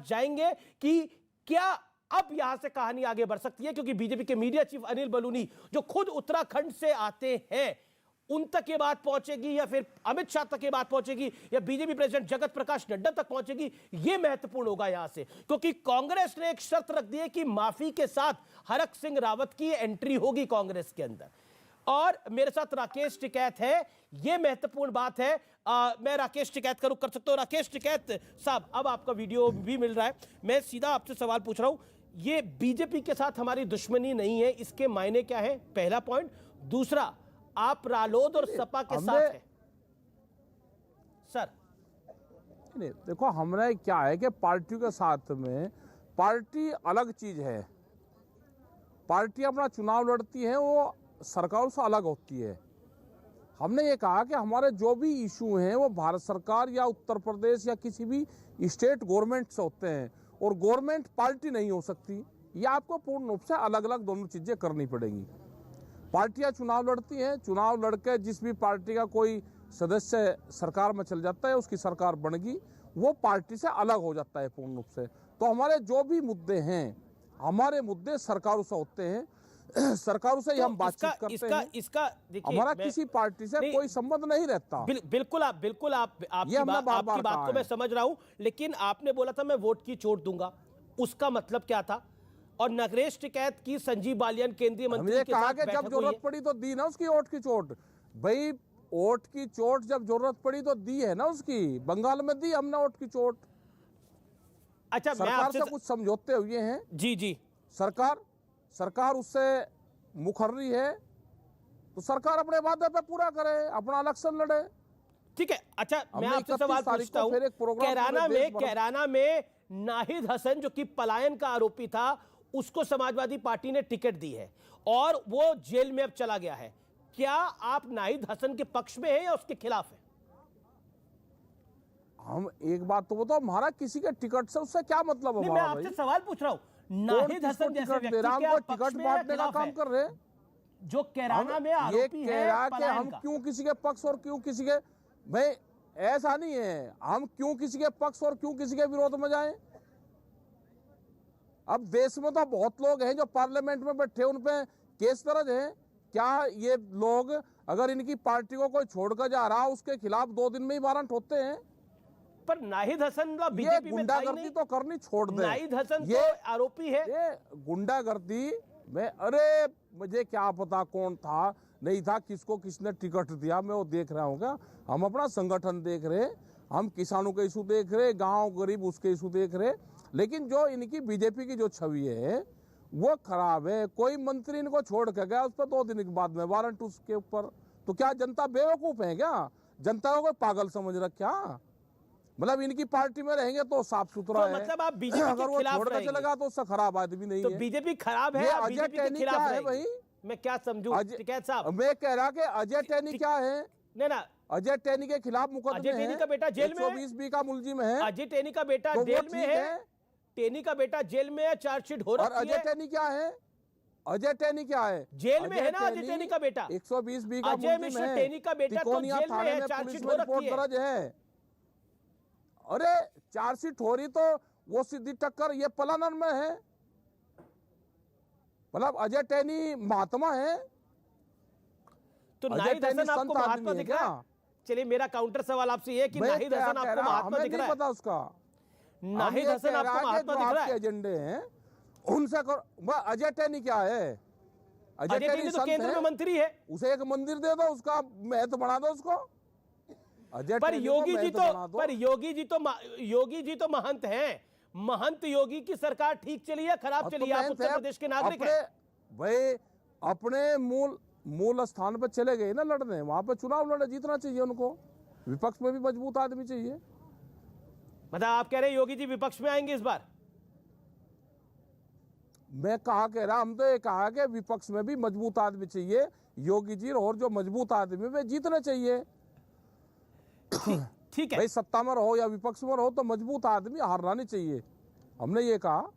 Speaker 1: जाएंगे कि क्या अब यहां से कहानी आगे बढ़ सकती है? क्योंकि बीजेपी के मीडिया चीफ अनिल बलूनी, जो खुद उत्तराखंड से आते हैं, उन तक ये बात पहुंचेगी या फिर अमित शाह तक ये बात पहुंचेगी या बीजेपी प्रेसिडेंट जगत प्रकाश नड्डा तक पहुंचेगी? ये महत्वपूर्ण होगा यहां से, क्योंकि कांग्रेस ने एक शर्त रख दी है कि माफी के साथ हरक सिंह रावत की एंट्री होगी कांग्रेस के अंदर। और मेरे साथ राकेश टिकैत है, ये महत्वपूर्ण बात है। मैं राकेश टिकैत का रुख कर सकता हूं। राकेश टिकैत साहब, अब आपका वीडियो भी मिल रहा है, मैं सीधा आपसे सवाल पूछ रहा हूं। ये बीजेपी के साथ हमारी दुश्मनी नहीं है, इसके मायने क्या है? पहला पॉइंट। दूसरा, आप रालोद और सपा के साथ हैं सर?
Speaker 7: नहीं, देखो, हमने क्या है कि पार्टियों के साथ में, पार्टी अलग चीज है। पार्टी अपना चुनाव लड़ती है, वो सरकारों से अलग होती है। हमने ये कहा कि हमारे जो भी इशू हैं वो भारत सरकार या उत्तर प्रदेश या किसी भी स्टेट गवर्नमेंट से होते हैं, और गवर्नमेंट पार्टी नहीं हो सकती। ये आपको पूर्ण रूप से अलग अलग दोनों चीजें करनी पड़ेंगी। पार्टियां चुनाव लड़ती हैं, चुनाव लड़के जिस भी पार्टी का कोई सदस्य सरकार में चल जाता है, उसकी सरकार बन गई, वो पार्टी से अलग हो जाता है पूर्ण रूप से। तो हमारे जो भी मुद्दे हैं, हमारे मुद्दे सरकारों से होते हैं, सरकारों से ही हम बातचीत करते हैं।
Speaker 1: इसका देखिए,
Speaker 7: हमारा किसी पार्टी से कोई संबंध नहीं रहता।
Speaker 1: बिल्कुल आपकी बात को मैं समझ रहा हूं, लेकिन आपने बोला था मैं वोट की चोट दूंगा, उसका मतलब क्या था? और नगरेश टिकैत की संजीव बालियान केंद्रीय मंत्री के साथ बैठक
Speaker 7: जब जरूरत पड़ी तो दी ना उसकी वोट की चोट। भाई वोट की चोट जब जरूरत पड़ी तो दी है ना उसकी, बंगाल में दी हमने वोट की चोट।
Speaker 1: अच्छा,
Speaker 7: सरकार से कुछ समझौते हुए हैं।
Speaker 1: जी
Speaker 7: सरकार उससे मुखर्री है तो सरकार अपने वादे पे पूरा करे, अपना इलेक्शन लड़े।
Speaker 1: ठीक है। अच्छा, मैं आपसे सवाल पूछता हूं, कैराना में नाहिद हसन जो कि पलायन का आरोपी था, उसको समाजवादी पार्टी ने टिकट दी है और वो जेल में अब चला गया है। क्या आप नाहिद हसन के पक्ष में हैं या उसके खिलाफ हैं?
Speaker 7: हम एक बात तो बताओ, हमारा किसी के टिकट से उससे क्या मतलब है?
Speaker 1: मैं आपसे सवाल पूछ रहा हूं, नाहिद हसन जैसे व्यक्ति के आप पक्ष में
Speaker 7: बांटने का काम कर रहे हैं?
Speaker 1: जो कैराना में आरोपी है
Speaker 7: कि हम क्यों किसी के पक्ष और क्यों किसी के, भाई ऐसा नहीं है, हम क्यों किसी के पक्ष और क्यों किसी के विरोध में जाएं? अब देश में तो बहुत लोग हैं जो पार्लियामेंट में बैठे, उन पे केस दर्ज है। क्या ये लोग अगर इनकी पार्टी को कोई छोड़कर जा रहा, उसके खिलाफ 2 दिन में ही वारंट होते हैं?
Speaker 1: पर नाहिद हसन बीजेपी में
Speaker 7: गुंडागर्दी तो करनी छोड़ दे।
Speaker 1: नाहिद हसन तो आरोपी है।
Speaker 7: ये गुंडागर्दी में, अरे मुझे क्या पता कौन था नहीं था, किसको किसने टिकट दिया, मैं वो देख रहा हूँ क्या? हम अपना संगठन देख रहे, हम किसानों के इशू देख रहे, गांव गरीब उसके इशू देख रहे। लेकिन जो इनकी बीजेपी की जो छवि है वो खराब है। कोई मंत्री इनको छोड़ के गया, उस पर 2 दिन के बाद में वारंट उसके ऊपर। तो क्या जनता बेवकूफ है क्या? जनता को कोई पागल समझ रखा? मतलब इनकी पार्टी में रहेंगे तो साफ सुथरा है,
Speaker 1: मतलब आप बीजेपी
Speaker 7: अगर वो छोड़ के चलेगा तो उससे खराब आदमी नहीं है।
Speaker 1: तो बीजेपी खराब है,
Speaker 7: अजय टैनी क्या है भाई?
Speaker 1: मैं क्या समझूं टिकैत साहब?
Speaker 7: मैं कह रहा कि अजय टैनी क्या है?
Speaker 1: नहीं ना,
Speaker 7: अजय टैनी के खिलाफ मुकदमे हैं।
Speaker 1: अजय टैनी का बेटा जेल में है,
Speaker 7: 120B का मुलजिम है।
Speaker 1: अजय टैनी का बेटा जेल में है, टैनी का बेटा जेल में है, चार्जशीट हो रही है।
Speaker 7: और अजय टैनी क्या है? अजय टैनी क्या है?
Speaker 1: जेल में है ना अजय टैनी का बेटा।
Speaker 7: 120B का
Speaker 1: अजय मिश्र टैनी का बेटा तो जेल में है, चार्जशीट हो रखी
Speaker 7: है। अरे चार्जशीट हो रही तो वो सीधी टक्कर ये पलानन में है। मतलब अजय टैनी महात्मा है
Speaker 1: तो नाहिद हसन आपको महात्मा दिख रहा है? चलिए मेरा काउंटर सवाल आपसे ये कि नाहिद हसन आपको महात्मा दिख रहा है?
Speaker 7: पता उसका
Speaker 1: नाहिद हसन आपको महात्मा दिख रहा है?
Speaker 7: एजेंडे हैं उनसे करो। अजय टैनी क्या है?
Speaker 1: अजय टैनी तो केंद्र में मंत्री है।
Speaker 7: उसे एक मंदिर दे दो, उसका महत्व बढ़ा दो उसको।
Speaker 1: पर योगी जी तो महंत हैं। महंत योगी की सरकार ठीक चली है खराब चली है? आप उत्तर प्रदेश के नागरिक हैं
Speaker 7: भाई, अपने मूल स्थान पर चले गए ना लड़ने, वहां पे चुनाव लड़े, जीतना चाहिए उनको। विपक्ष में भी मजबूत आदमी चाहिए।
Speaker 1: मतलब आप कह रहे हैं योगी जी विपक्ष में आएंगे इस बार?
Speaker 7: मैं कह रहा, हम तो ये कहा कि विपक्ष में भी मजबूत आदमी चाहिए। योगी जी और जो मजबूत आदमी वे जीतने चाहिए।
Speaker 1: ठीक है
Speaker 7: भाई, सत्ता में रहो या विपक्ष में रहो तो मजबूत आदमी हारना नहीं चाहिए, हमने ये कहा।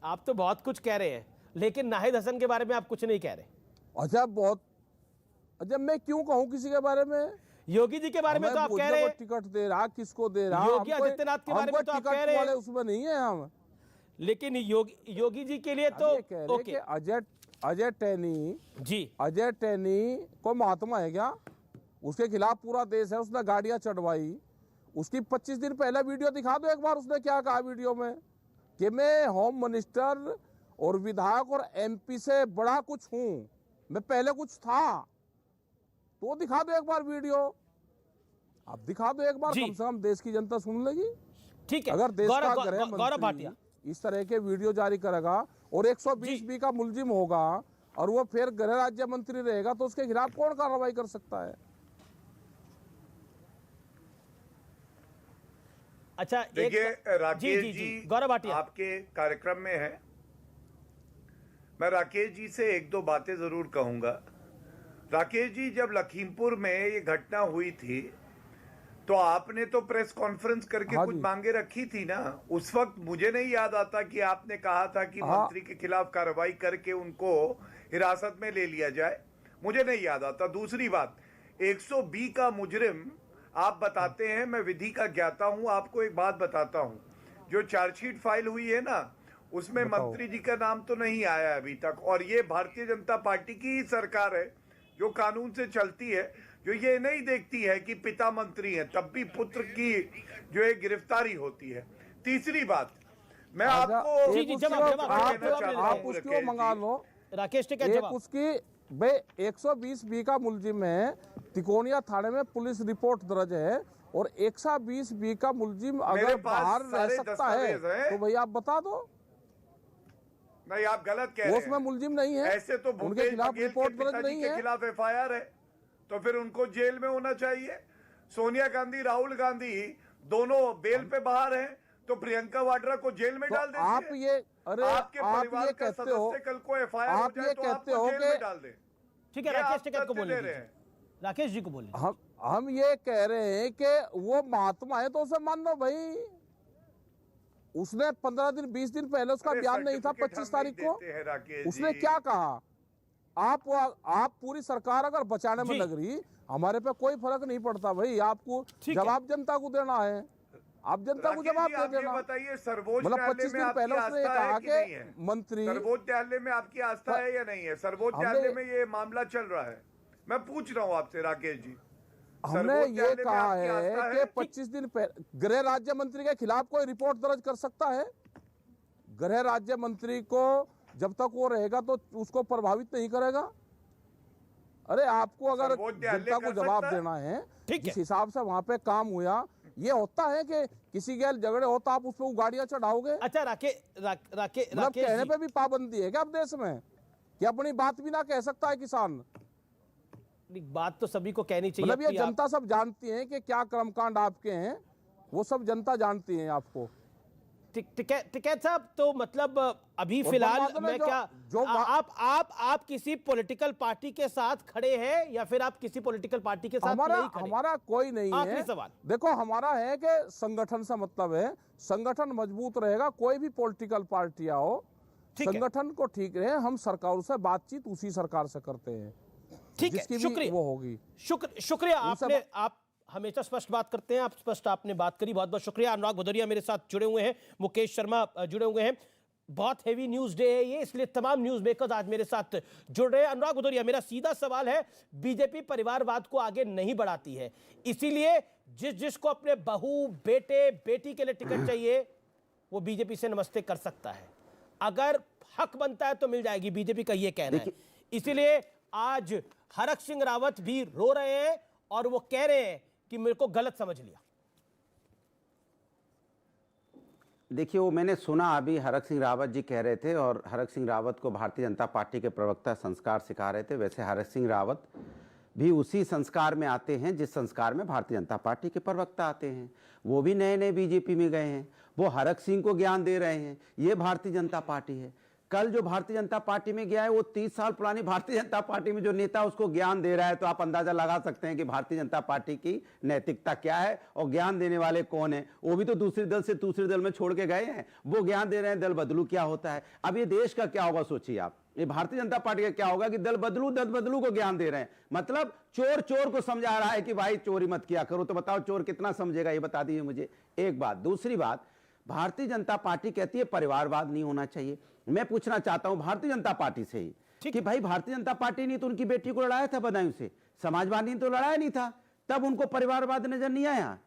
Speaker 1: आप तो बहुत कुछ कह रहे हैं, लेकिन नाहिद हसन के बारे में आप कुछ नहीं कह रहे।
Speaker 7: अच्छा, मैं क्यों कहूं किसी के बारे में?
Speaker 1: योगी जी के बारे में तो आप कह रहे हैं।
Speaker 7: टिकट दे रहा, किसको दे रहा?
Speaker 1: योगी आदित्यनाथ के बारे में तो आप कह रहे हैं,
Speaker 7: उसमें नहीं है हम।
Speaker 1: लेकिन योगी जी के लिए तो ओके।
Speaker 7: अजय टैनी
Speaker 1: जी,
Speaker 7: अजय टैनी को महात्मा है क्या? उसके खिलाफ पूरा देश है, उसने गाड़ियां चढ़वाई। उसकी 25 दिन पहले वीडियो दिखा दो एक बार, उसने क्या कहा वीडियो में कि मैं होम मिनिस्टर और विधायक और MP से बड़ा कुछ हूं, मैं पहले कुछ था। तो दिखा दो एक बार वीडियो, आप दिखा दो एक बार, कम से कम देश की जनता सुन लेगी।
Speaker 1: ठीक है।
Speaker 7: अगर देश का गृह मंत्री इस तरह के वीडियो जारी करेगा और 120B का मुलजिम होगा और वो फिर गृह राज्य मंत्री रहेगा तो उसके खिलाफ कौन कार्रवाई कर सकता है?
Speaker 6: अच्छा, देखिए राकेश जी
Speaker 1: गौरव भाटिया
Speaker 6: आपके कार्यक्रम में है। मैं राकेश जी से 1-2 बातें जरूर कहूंगा। राकेश जी, जब लखीमपुर में ये घटना हुई थी तो आपने तो प्रेस कॉन्फ्रेंस करके
Speaker 7: हाँ
Speaker 6: कुछ
Speaker 7: जी।
Speaker 6: मांगे रखी थी ना। उस वक्त मुझे नहीं याद आता कि आपने कहा था कि
Speaker 7: हाँ।
Speaker 6: मंत्री के खिलाफ कार्रवाई करके उनको हिरासत में ले लिया जाए। मुझे नहीं याद आता। दूसरी बात, 120 का मुजरिम आप बताते हैं, मैं विधि का ज्ञाता हूं। आपको एक बात बताता हूं, जो चार्जशीट फाइल हुई है ना, उसमें
Speaker 7: बताओ।
Speaker 6: मंत्री जी का नाम तो नहीं आया अभी तक। और ये भारतीय जनता पार्टी की ही सरकार है जो कानून से चलती है, जो ये नहीं देखती है कि पिता मंत्री हैं तब भी पुत्र की जो है गिरफ्तारी होती है। तीसरी बात, मैं आपको
Speaker 1: जी, जवाब
Speaker 7: आप उसको मंगा लो।
Speaker 1: राकेश टिकैत
Speaker 7: एक
Speaker 1: जवाब।
Speaker 7: उसकी भाई 120 बी का मुलजिम है, तिकोनिया थाने में पुलिस रिपोर्ट दर्ज है, और 120 बी का मुलजिम
Speaker 6: मेरे
Speaker 7: अगर
Speaker 6: पास
Speaker 7: बाहर रह
Speaker 6: सारे
Speaker 7: सकता है
Speaker 6: दस्तावेज हैं।
Speaker 7: तो भाई आप बता दो।
Speaker 6: नहीं, आप गलत कह
Speaker 7: वो
Speaker 6: रहे
Speaker 7: उसमें
Speaker 6: हैं।
Speaker 7: मुलजिम नहीं है,
Speaker 6: ऐसे तो
Speaker 7: उनके
Speaker 6: भूपेश
Speaker 7: खिलाफ
Speaker 6: बघेल के
Speaker 7: रिपोर्ट दर्ज
Speaker 6: पिताजी
Speaker 7: नहीं
Speaker 6: के
Speaker 7: है।
Speaker 6: खिलाफ FIR है, तो फिर उनको जेल में होना चाहिए। सोनिया गांधी, राहुल गांधी दोनों बेल पे बाहर हैं, तो प्रियंका वाड्रा को जेल में
Speaker 7: तो
Speaker 6: डाल देते
Speaker 7: आप ये
Speaker 6: आपके
Speaker 7: आप
Speaker 6: परिवार
Speaker 7: ये
Speaker 6: का
Speaker 7: कहते हो,
Speaker 6: सदस्य कल को FIR हो
Speaker 7: आप
Speaker 6: जाए
Speaker 7: ये
Speaker 6: तो
Speaker 7: कहते
Speaker 6: आपको
Speaker 7: हो
Speaker 6: जेल
Speaker 7: कि
Speaker 6: में डाल दे।
Speaker 1: ठीक है,
Speaker 6: ये
Speaker 1: राकेश
Speaker 6: आप
Speaker 1: टिकैत को
Speaker 6: तथ्य
Speaker 1: बोलने
Speaker 6: दे रहे
Speaker 1: दीजिए।
Speaker 6: हैं।
Speaker 1: राकेश जी को बोलिए।
Speaker 7: हम ये कह रहे हैं कि वो महात्मा है तो उसे मान लो भाई। उसने 15 दिन 20 दिन पहले उसका
Speaker 6: अरे
Speaker 7: बयान नहीं था,
Speaker 6: सर्टिफिकेट
Speaker 7: 25
Speaker 6: हम
Speaker 7: तारीख
Speaker 6: नहीं
Speaker 7: को
Speaker 6: देते हैं राकेश
Speaker 7: उसने
Speaker 6: जी।
Speaker 7: क्या कहा? आप पूरी सरकार अगर बचाने में
Speaker 1: जी।
Speaker 7: लग रही, हमारे पे कोई फर्क नहीं पड़ता भाई। आपको
Speaker 1: ठीक है।
Speaker 7: जवाब जनता को देना है, आप जनता को
Speaker 6: राकेश
Speaker 7: जवाब
Speaker 6: जी,
Speaker 7: दे
Speaker 6: आप ये
Speaker 7: देना।
Speaker 6: बताइए, सर्वोच्च
Speaker 7: मतलब
Speaker 6: न्यायालय
Speaker 7: 25
Speaker 6: में
Speaker 7: दिन
Speaker 6: आपकी
Speaker 7: पहले उसने
Speaker 6: आस्था
Speaker 7: कहा
Speaker 6: है कि नहीं है?
Speaker 7: कि मंत्री
Speaker 6: सर्वोच्च न्यायालय में आपकी आस्था है या नहीं है? सर्वोच्च
Speaker 7: हमने-
Speaker 6: न्यायालय में ये मामला चल रहा है। मैं पूछ रहा हूं आपसे राकेश जी,
Speaker 7: हमने
Speaker 6: सर्वोच्च
Speaker 7: ये
Speaker 6: न्यायालय में
Speaker 7: कहा
Speaker 6: आपकी आस्था
Speaker 7: है
Speaker 6: है?
Speaker 7: कि 25 दिन पहले गृह राज्य मंत्री के खिलाफ कोई रिपोर्ट दर्ज कर सकता है। गृह राज्य मंत्री को जब तक वो रहेगा तो उसको प्रभावित नहीं करेगा। अरे आपको अगर
Speaker 6: सर्वोच्च न्यायालय
Speaker 7: जनता को
Speaker 6: कर
Speaker 7: जवाब
Speaker 6: सकता है?
Speaker 7: देना है,
Speaker 1: ठीक
Speaker 7: जिस
Speaker 1: है।
Speaker 7: हिसाब से वहां पे काम हुआ, ये होता है कि किसी के झगड़े हो तो आप उस पर गाड़ियां चढ़ाओगे?
Speaker 1: अच्छा
Speaker 7: मतलब
Speaker 1: राकेश
Speaker 7: कहने
Speaker 1: जी,
Speaker 7: पे भी पाबंदी है क्या अब देश में कि अपनी बात भी ना कह सकता है किसान?
Speaker 1: बात तो सभी को कहनी चाहिए
Speaker 7: मतलब ये
Speaker 1: अपनी आप-
Speaker 7: जनता सब जानती है कि क्या कर्मकांड आपके हैं, वो सब जनता जानती है आपको।
Speaker 1: टिकैत साहब, तो मतलब अभी
Speaker 7: और
Speaker 1: फिलहाल
Speaker 7: बर्बाद में
Speaker 1: मैं
Speaker 7: जो-
Speaker 1: क्या
Speaker 7: जो
Speaker 1: आप किसी पॉलिटिकल पार्टी के साथ खड़े हैं या फिर आप किसी पॉलिटिकल पार्टी के साथ नहीं खड़े?
Speaker 7: हमारा कोई नहीं
Speaker 1: आखिरी
Speaker 7: है।
Speaker 1: सवाल।
Speaker 7: देखो, हमारा है कि संगठन से मतलब है, संगठन मजबूत रहेगा, कोई भी पॉलिटिकल पार्टी आओ,
Speaker 1: ठीक है।
Speaker 7: संगठन को ठीक रहे। हम सरकार से बातचीत उसी सरकार से करते हैं
Speaker 1: ठीक है,
Speaker 7: जिसकी भी
Speaker 1: शुक्रिया।
Speaker 7: वो होगी।
Speaker 1: शुक्रिया।
Speaker 7: उनसे
Speaker 1: आप हमेशा स्पष्ट बात करते हैं, आप स्पष्ट आपने बात करी, बहुत बहुत शुक्रिया। अनुराग भदौरिया मेरे साथ जुड़े हुए हैं, मुकेश शर्मा जुड़े हुए हैं। बहुत हेवी न्यूज डे है ये, इसलिए तमाम न्यूज मेकर्स आज मेरे साथ जुड़ रहे हैं। अनुराग भदौरिया, मेरा सीधा सवाल है, बीजेपी परिवारवाद को आगे नहीं बढ़ाती है, इसीलिए जिसको अपने बहू, बेटे, बेटी के लिए टिकट चाहिए वो बीजेपी से नमस्ते कर सकता है। अगर हक बनता है तो मिल जाएगी, बीजेपी का ये कहना है। इसीलिए आज हरक सिंह रावत भी रो रहे हैं और वो कह रहे हैं कि मेरे को गलत समझ लिया।
Speaker 8: देखिए, वो मैंने सुना अभी हरक सिंह रावत जी कह रहे थे, और हरक सिंह रावत को भारतीय जनता पार्टी के प्रवक्ता संस्कार सिखा रहे थे। वैसे हरक सिंह रावत भी उसी संस्कार में आते हैं जिस संस्कार में भारतीय जनता पार्टी के प्रवक्ता आते हैं। वो भी नए नए बीजेपी में गए हैं, वो हरक सिंह को ज्ञान दे रहे हैं। ये भारतीय जनता पार्टी है। कल जो भारतीय जनता पार्टी में गया है वो 30 साल पुरानी भारतीय जनता पार्टी में जो नेता उसको ज्ञान दे रहा है, तो आप अंदाजा लगा सकते हैं कि भारतीय जनता पार्टी की नैतिकता क्या है और ज्ञान देने वाले कौन है। वो भी तो दूसरे दल से दूसरे दल में छोड़ के गए हैं, वो ज्ञान दे रहे हैं दल बदलू क्या होता है। अब ये देश का क्या होगा सोचिए आप, ये भारतीय जनता पार्टी का क्या होगा कि दल बदलू को ज्ञान दे रहे हैं। मतलब चोर चोर को समझा रहा है कि भाई चोरी मत किया करो। तो बताओ चोर कितना समझेगा, ये बता दीजिए मुझे। एक बात। दूसरी बात, भारतीय जनता पार्टी कहती है परिवारवाद नहीं होना चाहिए। मैं पूछना चाहता हूं भारतीय जनता पार्टी से ही कि भाई भारतीय जनता पार्टी ने तो उनकी बेटी को लड़ाया था बदायूं से, समाजवादी ने तो लड़ाया नहीं था, तब उनको परिवारवाद नजर नहीं आया,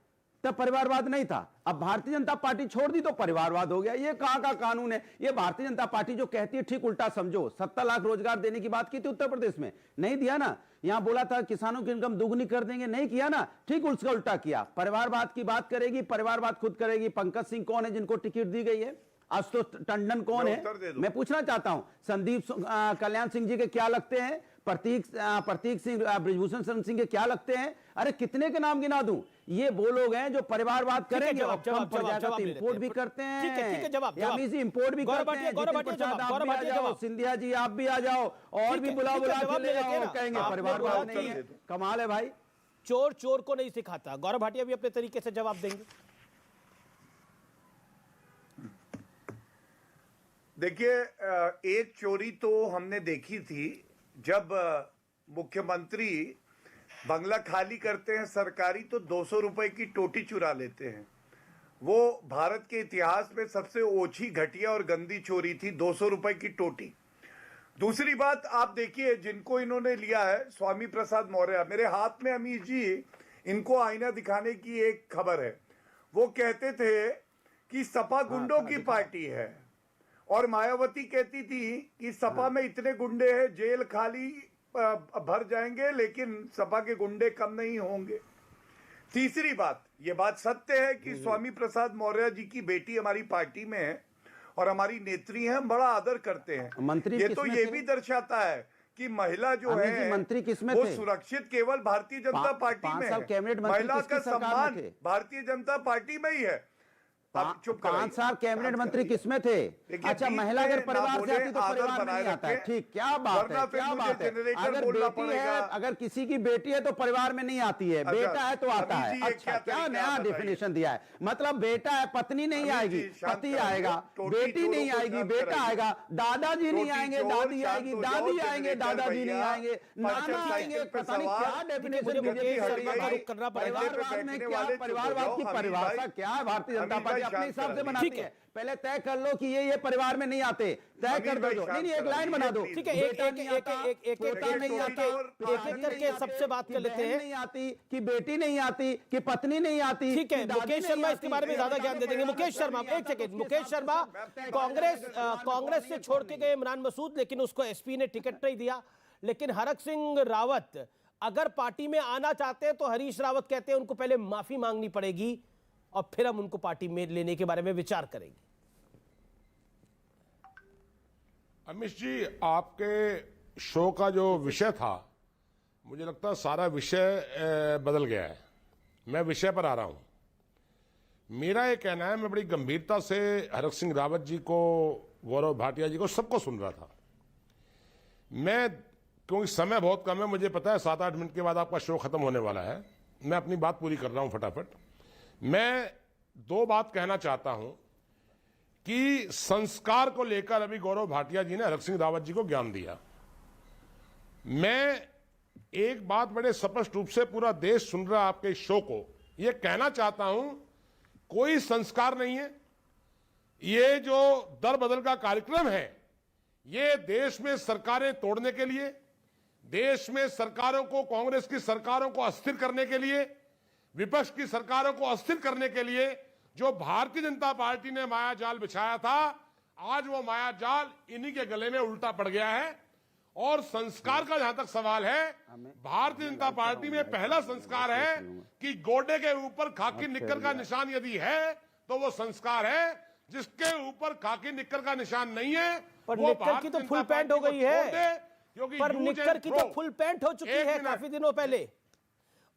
Speaker 8: तब परिवारवाद नहीं था। अब भारतीय जनता पार्टी छोड़ दी तो परिवारवाद हो गया। ये कहां का कानून है? ये भारतीय जनता पार्टी जो कहती है ठीक उल्टा समझो। 70 लाख रोजगार देने की बात की थी उत्तर प्रदेश में, नहीं दिया ना। यहां बोला था किसानों की इनकम दुगनी कर देंगे, नहीं किया ना, ठीक उसका उल्टा किया। परिवारवाद की बात करेगी, परिवारवाद खुद करेगी। पंकज सिंह कौन है जिनको टिकट दी गई है? आशुतोष टंडन कौन है? मैं पूछना चाहता हूं। संदीप कल्याण सिंह जी के क्या लगते हैं? प्रतीक सिंह, ब्रिजभूषण शरण सिंह के क्या लगते हैं? अरे कितने के नाम गिना दूं? ये वो लोग हैं जो परिवारवाद करेंगे और कम पड़ जाएगा तो इंपोर्ट भी करते हैं।
Speaker 1: ठीक है, जवाब
Speaker 8: इंपोर्ट भी करते हैं। जितिन प्रसाद आप भी आ जाओ, सिंधिया जी आप भी आ जाओ, और भी बुला के ले आओ, कहेंगे परिवारवाद नहीं है। कमाल है भाई।
Speaker 1: चोर चोर को नहीं सिखाता। गौरव भाटिया भी अपने तरीके से जवाब देंगे।
Speaker 6: देखिए, एक चोरी तो हमने देखी थी जब मुख्यमंत्री बंगला खाली करते हैं सरकारी तो 200 रुपए की टोटी चुरा लेते हैं। वो भारत के इतिहास में सबसे ओछी, घटिया और गंदी चोरी थी, 200 रुपए की टोटी। दूसरी बात आप देखिए, जिनको इन्होंने लिया है, स्वामी प्रसाद मौर्य, मेरे हाथ में अमीश जी इनको आईना दिखाने की एक खबर है। वो कहते थे कि सपा गुंडों की पार्टी है, और मायावती कहती थी कि सपा में इतने गुंडे हैं, जेल खाली भर जाएंगे, लेकिन सपा के गुंडे कम नहीं होंगे। तीसरी बात, ये बात सत्य है कि स्वामी प्रसाद मौर्य जी की बेटी हमारी पार्टी में है और हमारी नेत्री हैं, हम बड़ा आदर करते हैं।
Speaker 8: मंत्री
Speaker 6: ये तो ये भी दर्शाता है कि महिला जो है
Speaker 8: मंत्री किसमें
Speaker 6: वो
Speaker 8: थे?
Speaker 6: सुरक्षित केवल भारतीय जनता पार्टी में है। महिला का सम्मान भारतीय जनता पार्टी में ही है।
Speaker 8: 5 साल कैबिनेट मंत्री किसमें थे? अच्छा, महिला अगर परिवार से आती तो परिवार में नहीं आता है। ठीक, क्या बात है, क्या बात है। अगर बेटी है, अगर किसी की बेटी है तो परिवार में नहीं आती है, बेटा है तो आता है। अच्छा, क्या नया डेफिनेशन दिया है? मतलब बेटा है, पत्नी नहीं आएगी, पति आएगा, बेटी नहीं आएगी, बेटा आएगा, दादाजी नहीं आएंगे, दादी आएगी, दादी आएंगे, दादाजी नहीं आएंगे, नाना आएंगे। पता नहीं क्या डेफिनेशन परिवारवाद में, क्या परिवारवाद की परिभाषा क्या है? भारतीय जनता पार्टी अपने हिसाब से बनाती है। पहले तय कर लो कि ये परिवार में नहीं आते, तय कर दो। नहीं, एक लाइन बना दो।
Speaker 1: ठीक है, एक करके सबसे बात कर लेते हैं।
Speaker 8: नहीं आती कि बेटी नहीं आती कि पत्नी नहीं आती।
Speaker 1: ठीक है, मुकेश शर्मा इसके बारे में ज्यादा ज्ञान दे देंगे। मुकेश शर्मा, एक सेकंड। मुकेश शर्मा, कांग्रेस से छोड़ के गए इमरान मसूद, लेकिन उसको एसपी ने टिकट नहीं दिया। लेकिन हरक सिंह रावत अगर पार्टी में आना चाहते हैं तो हरीश रावत कहते हैं उनको पहले माफी मांगनी पड़ेगी और फिर हम उनको पार्टी में लेने के बारे में विचार करेंगे।
Speaker 9: अमिश जी, आपके शो का जो विषय था, मुझे लगता है सारा विषय बदल गया है। मैं विषय पर आ रहा हूं। मेरा ये कहना है, मैं बड़ी गंभीरता से हरक सिंह रावत जी को, गौरव भाटिया जी को, सबको सुन रहा था। मैं, क्योंकि समय बहुत कम है, मुझे पता है 7-8 मिनट के बाद आपका शो खत्म होने वाला है, मैं अपनी बात पूरी कर रहा हूं फटाफट। मैं 2 बात कहना चाहता हूं कि संस्कार को लेकर अभी गौरव भाटिया जी ने हरक सिंह रावत जी को ज्ञान दिया। मैं एक बात बड़े स्पष्ट रूप से, पूरा देश सुन रहा आपके इस शो को, यह कहना चाहता हूं, कोई संस्कार नहीं है। ये जो दर बदल का कार्यक्रम है, ये देश में सरकारें तोड़ने के लिए, देश में सरकारों को, कांग्रेस की सरकारों को अस्थिर करने के लिए, विपक्ष की सरकारों को अस्थिर करने के लिए जो भारतीय जनता पार्टी ने माया जाल बिछाया था, आज वो माया जाल इन्हीं के गले में उल्टा पड़ गया है। और संस्कार का जहां तक सवाल है, भारतीय जनता पार्टी में पहला संस्कार है कि गोडे के ऊपर खाकी निक्कर का निशान यदि है तो वो संस्कार है। जिसके ऊपर खाकी निक्कर का निशान नहीं है,
Speaker 1: पर निक्कर की तो फुल पैंट हो गई है, पर निक्कर की तो फुल पैंट हो चुकी है काफी दिनों पहले।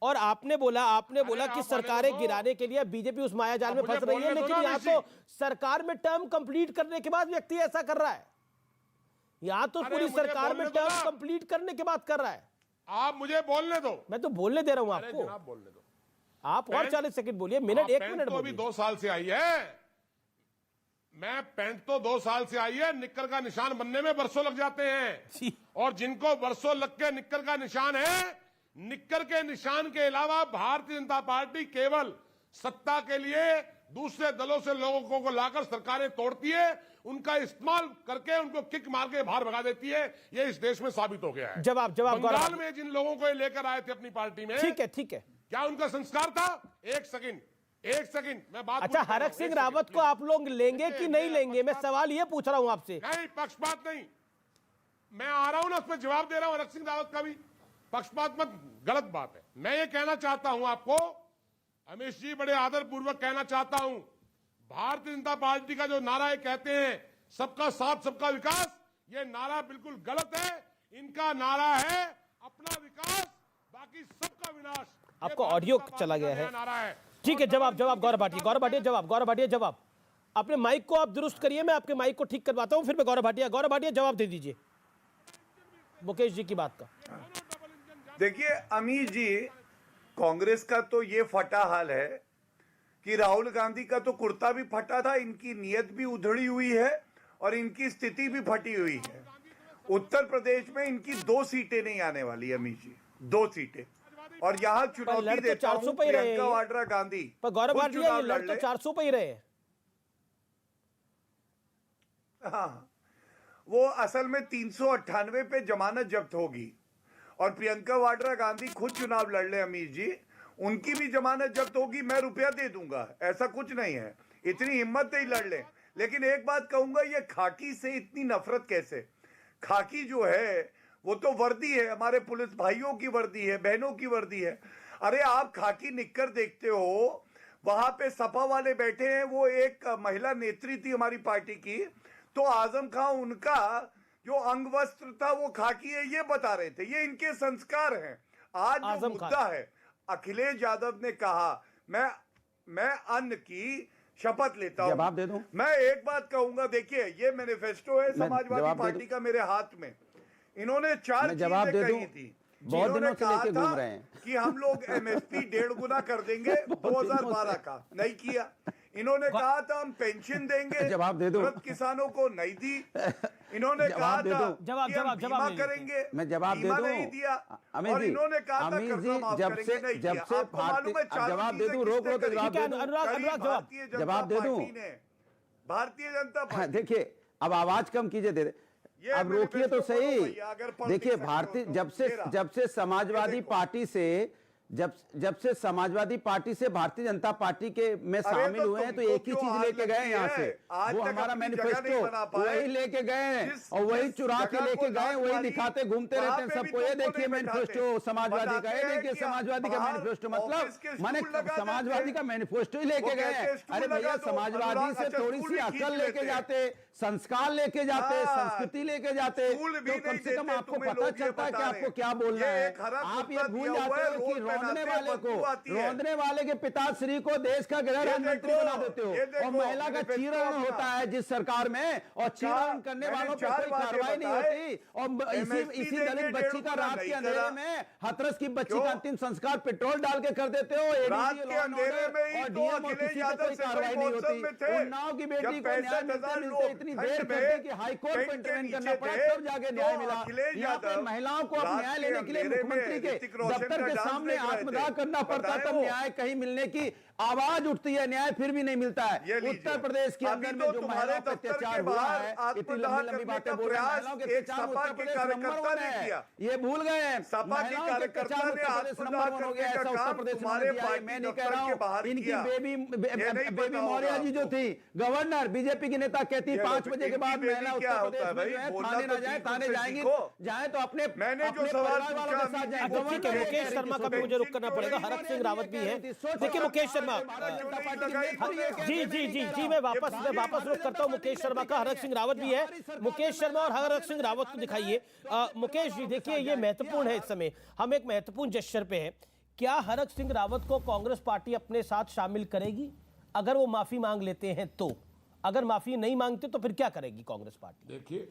Speaker 1: और आपने बोला कि सरकारें गिराने के लिए बीजेपी उस माया जाल में फंस रही है, लेकिन यहाँ तो सरकार में टर्म कंप्लीट करने के बाद व्यक्ति ऐसा कर रहा है। यहाँ तो पूरी सरकार में टर्म कंप्लीट करने के बाद कर रहा है।
Speaker 9: आप मुझे बोलने दो।
Speaker 1: मैं तो बोलने दे रहा हूँ आपको।
Speaker 9: जनाब बोलने दो।
Speaker 1: आप और 40 सेकंड बोलिए, मिनट 1 मिनट
Speaker 9: तो अभी 2 साल से आई है। मैं पैंट तो 2 साल से आई है, निक्कर का निशान बनने में बरसों लग जाते हैं। और जिनको बरसों लग के निक्कर का निशान है, निक्कर के निशान के अलावा भारतीय जनता पार्टी केवल सत्ता के लिए दूसरे दलों से लोगों को लाकर सरकारें तोड़ती है, उनका इस्तेमाल करके उनको किक मार के बाहर भगा देती है। ये इस देश में साबित हो गया है।
Speaker 1: जवाब
Speaker 9: बंगाल में जिन लोगों को लेकर आए थे अपनी पार्टी में,
Speaker 1: ठीक है,
Speaker 9: क्या उनका संस्कार था? एक सेकंड मैं बात।
Speaker 1: अच्छा, हरक सिंह रावत को आप लोग लेंगे कि नहीं लेंगे? मैं सवाल ये पूछ रहा हूं आपसे।
Speaker 9: नहीं, पक्षपात नहीं, मैं आ रहा हूं ना, उसमें जवाब दे रहा हूं। हरक सिंह रावत का भी पक्षपात मत, गलत बात है। मैं ये कहना चाहता हूं आपको, अमित जी, बड़े आदर पूर्वक कहना चाहता हूं, भारतीय जनता पार्टी का जो नारा कहते हैं सबका साथ सबका विकास, ये नारा बिल्कुल गलत है। इनका नारा है अपना विकास बाकी सबका विनाश।
Speaker 1: आपको
Speaker 9: ये
Speaker 1: ऑडियो
Speaker 9: भारतीय
Speaker 1: चला
Speaker 9: जनता
Speaker 1: गया
Speaker 9: पार्टी
Speaker 1: है।
Speaker 9: का नारा है।
Speaker 1: ठीक है, जवाब गौरव भाटिया जवाब। अपने माइक को आप दुरुस्त करिए, मैं आपके माइक को ठीक करवाता हूं, फिर मैं गौरव भाटिया जवाब दे दीजिए मुकेश जी की बात का।
Speaker 6: देखिए अमीर जी, कांग्रेस का तो ये फटा हाल है कि राहुल गांधी का तो कुर्ता भी फटा था, इनकी नीयत भी उधड़ी हुई है और इनकी स्थिति भी फटी हुई है। उत्तर प्रदेश में इनकी 2 सीटें नहीं आने वाली अमीर जी, 2 सीटें। और यहाँ चुनौती देता हूं प्रियंका वाड्रा गांधी,
Speaker 1: पर गौरव भाटिया ये लड़ तो 400 पे ही रहे हैं।
Speaker 6: हाँ, वो असल में 398 पे जमानत जब्त होगी और प्रियंका वाड्रा गांधी खुद चुनाव लड़ ले अमीर जी, उनकी भी जमानत जब्त होगी, मैं रुपया दे दूंगा, ऐसा कुछ नहीं है, इतनी हिम्मत नहीं लड़ ले। लेकिन एक बात कहूंगा, ये खाकी से इतनी नफरत कैसे? खाकी जो है वो तो वर्दी है, हमारे पुलिस भाइयों की वर्दी है, बहनों की वर्दी है। अरे आप खाकी निक्कर देखते हो, वहां पे सपा वाले बैठे हैं, वो एक महिला नेत्री थी हमारी पार्टी की, तो आजम खान उनका जो अंग वस्त्र था वो खाकी है, ये बता रहे थे। ये इनके संस्कार हैं। आज जो मुद्दा है, अखिलेश यादव ने कहा मैं अन्न की शपथ लेता हूं।
Speaker 8: जवाब दे दूं?
Speaker 6: मैं एक बात कहूंगा, देखिए ये मैनिफेस्टो है समाजवादी पार्टी का मेरे हाथ में, इन्होंने 4 चीजें कही थी।
Speaker 8: बहुत दिनों से लेके घूम रहे हैं
Speaker 6: कि हम लोग एमएसपी 1.5 गुना कर देंगे 2012 का, नहीं किया। इन्होंने कहा था हम पेंशन देंगे,
Speaker 8: जवाब दे दो।
Speaker 6: किसानों को नहीं दी। इन्होंने कहा था
Speaker 1: जवाब
Speaker 6: बीमा करेंगे,
Speaker 8: मैं जवाब दे दूं?
Speaker 6: नहीं दिया।
Speaker 8: अमीर जी,
Speaker 6: इन्होंने कहा था कर्जा माफ करेंगे, नहीं किया। आपको मालूम है
Speaker 8: जवाब दे दूं? रोक लो तो जवाब दे दूं? जवाब दे दूं?
Speaker 6: भारतीय जनता पार्टी,
Speaker 8: देखिए अब आवाज कम कीजिए, अब रोकिए तो सही। देखिए भारतीय जब से समाजवादी पार्टी से जब से समाजवादी पार्टी से भारतीय जनता पार्टी के में शामिल हुए हैं तो एक ही चीज लेके गए यहाँ से, वो हमारा मैनिफेस्टो वही लेके गए और वही चुरा के लेके गए, वही दिखाते घूमते रहते हैं सबको। ये देखिए मैनिफेस्टो समाजवादी का, ये देखिए समाजवादी का मैनिफेस्टो, मतलब मैंने समाजवादी का मैनिफेस्टो ही लेके गए। अरे भैया, समाजवादी से थोड़ी सी अकल लेके जाते, संस्कार लेके जाते, संस्कृति लेके जाते, तो कम से कम आपको पता चलता है कि आपको क्या बोलना है। आप ये भूल जाते हो कि रोंदने वाले के पिताश्री को देश का गृह राज्य मंत्री बना देते हो, और महिला का चीरहरण होता है जिस सरकार में, और चीरहरण करने वालों पर कोई कार्रवाई नहीं होती। और इसी दलित बच्ची का रात के अंधेरे में, हाथरस की बच्ची का अंतिम संस्कार पेट्रोल डाल के कर देते हो।
Speaker 6: रात के अंधेरे में ही तो अखिलेश यादव से
Speaker 8: कार्रवाई नहीं होती। उन्नाव की बेटी को न्याय मिलते इतनी देर करती कि हाईकोर्ट में इंटरवेन करना पड़ा, तब जाके न्याय मिला। यहाँ पे महिलाओं को अब न्याय लेने के लिए मुख्यमंत्री के दफ्तर के सामने आत्मदाह करना पड़ता, तब न्याय कहीं मिलने की आवाज उठती है, न्याय फिर भी नहीं मिलता है। उत्तर प्रदेश के अंदर में जो महिलाओं पर अत्याचार हुआ है, इतनी लंबी लंबी बातें बोल रहे हैं, महिलाओं के अत्याचार उत्तर प्रदेश नंबर 1 है, ये भूल गए हैं। महिलाओं के अत्याचार उत्तर प्रदेश नंबर 1 हो गया, ऐसा उत्तर प्रदेश मैं नहीं कह रहा हूँ। इनकी बेबी मौर्य जी जो थी गवर्नर, बीजेपी की नेता, कहती 5 बजे के बाद महिला उत्तर प्रदेश में जो है थाने ना जाए, थाने जाएंगी जाए तो अपने परिवार वालों के साथ जाए।
Speaker 1: मुकेश शर्मा का भी मुझे रुक करना पड़ेगा, हरक सिंह रावत भी है। देखिए मुकेश शर्मा, जी मैं वापस रुख करता हूं मुकेश शर्मा का। हरक सिंह रावत भी है, मुकेश शर्मा और हरक सिंह रावत को दिखाइए। मुकेश जी देखिए, ये महत्वपूर्ण है, इस समय हम एक महत्वपूर्ण जेस्चर पे हैं। क्या हरक सिंह रावत को कांग्रेस पार्टी अपने साथ शामिल करेगी अगर वो माफी मांग लेते हैं तो? अगर माफी नहीं मांगते तो फिर क्या करेगी कांग्रेस पार्टी?
Speaker 9: देखिए,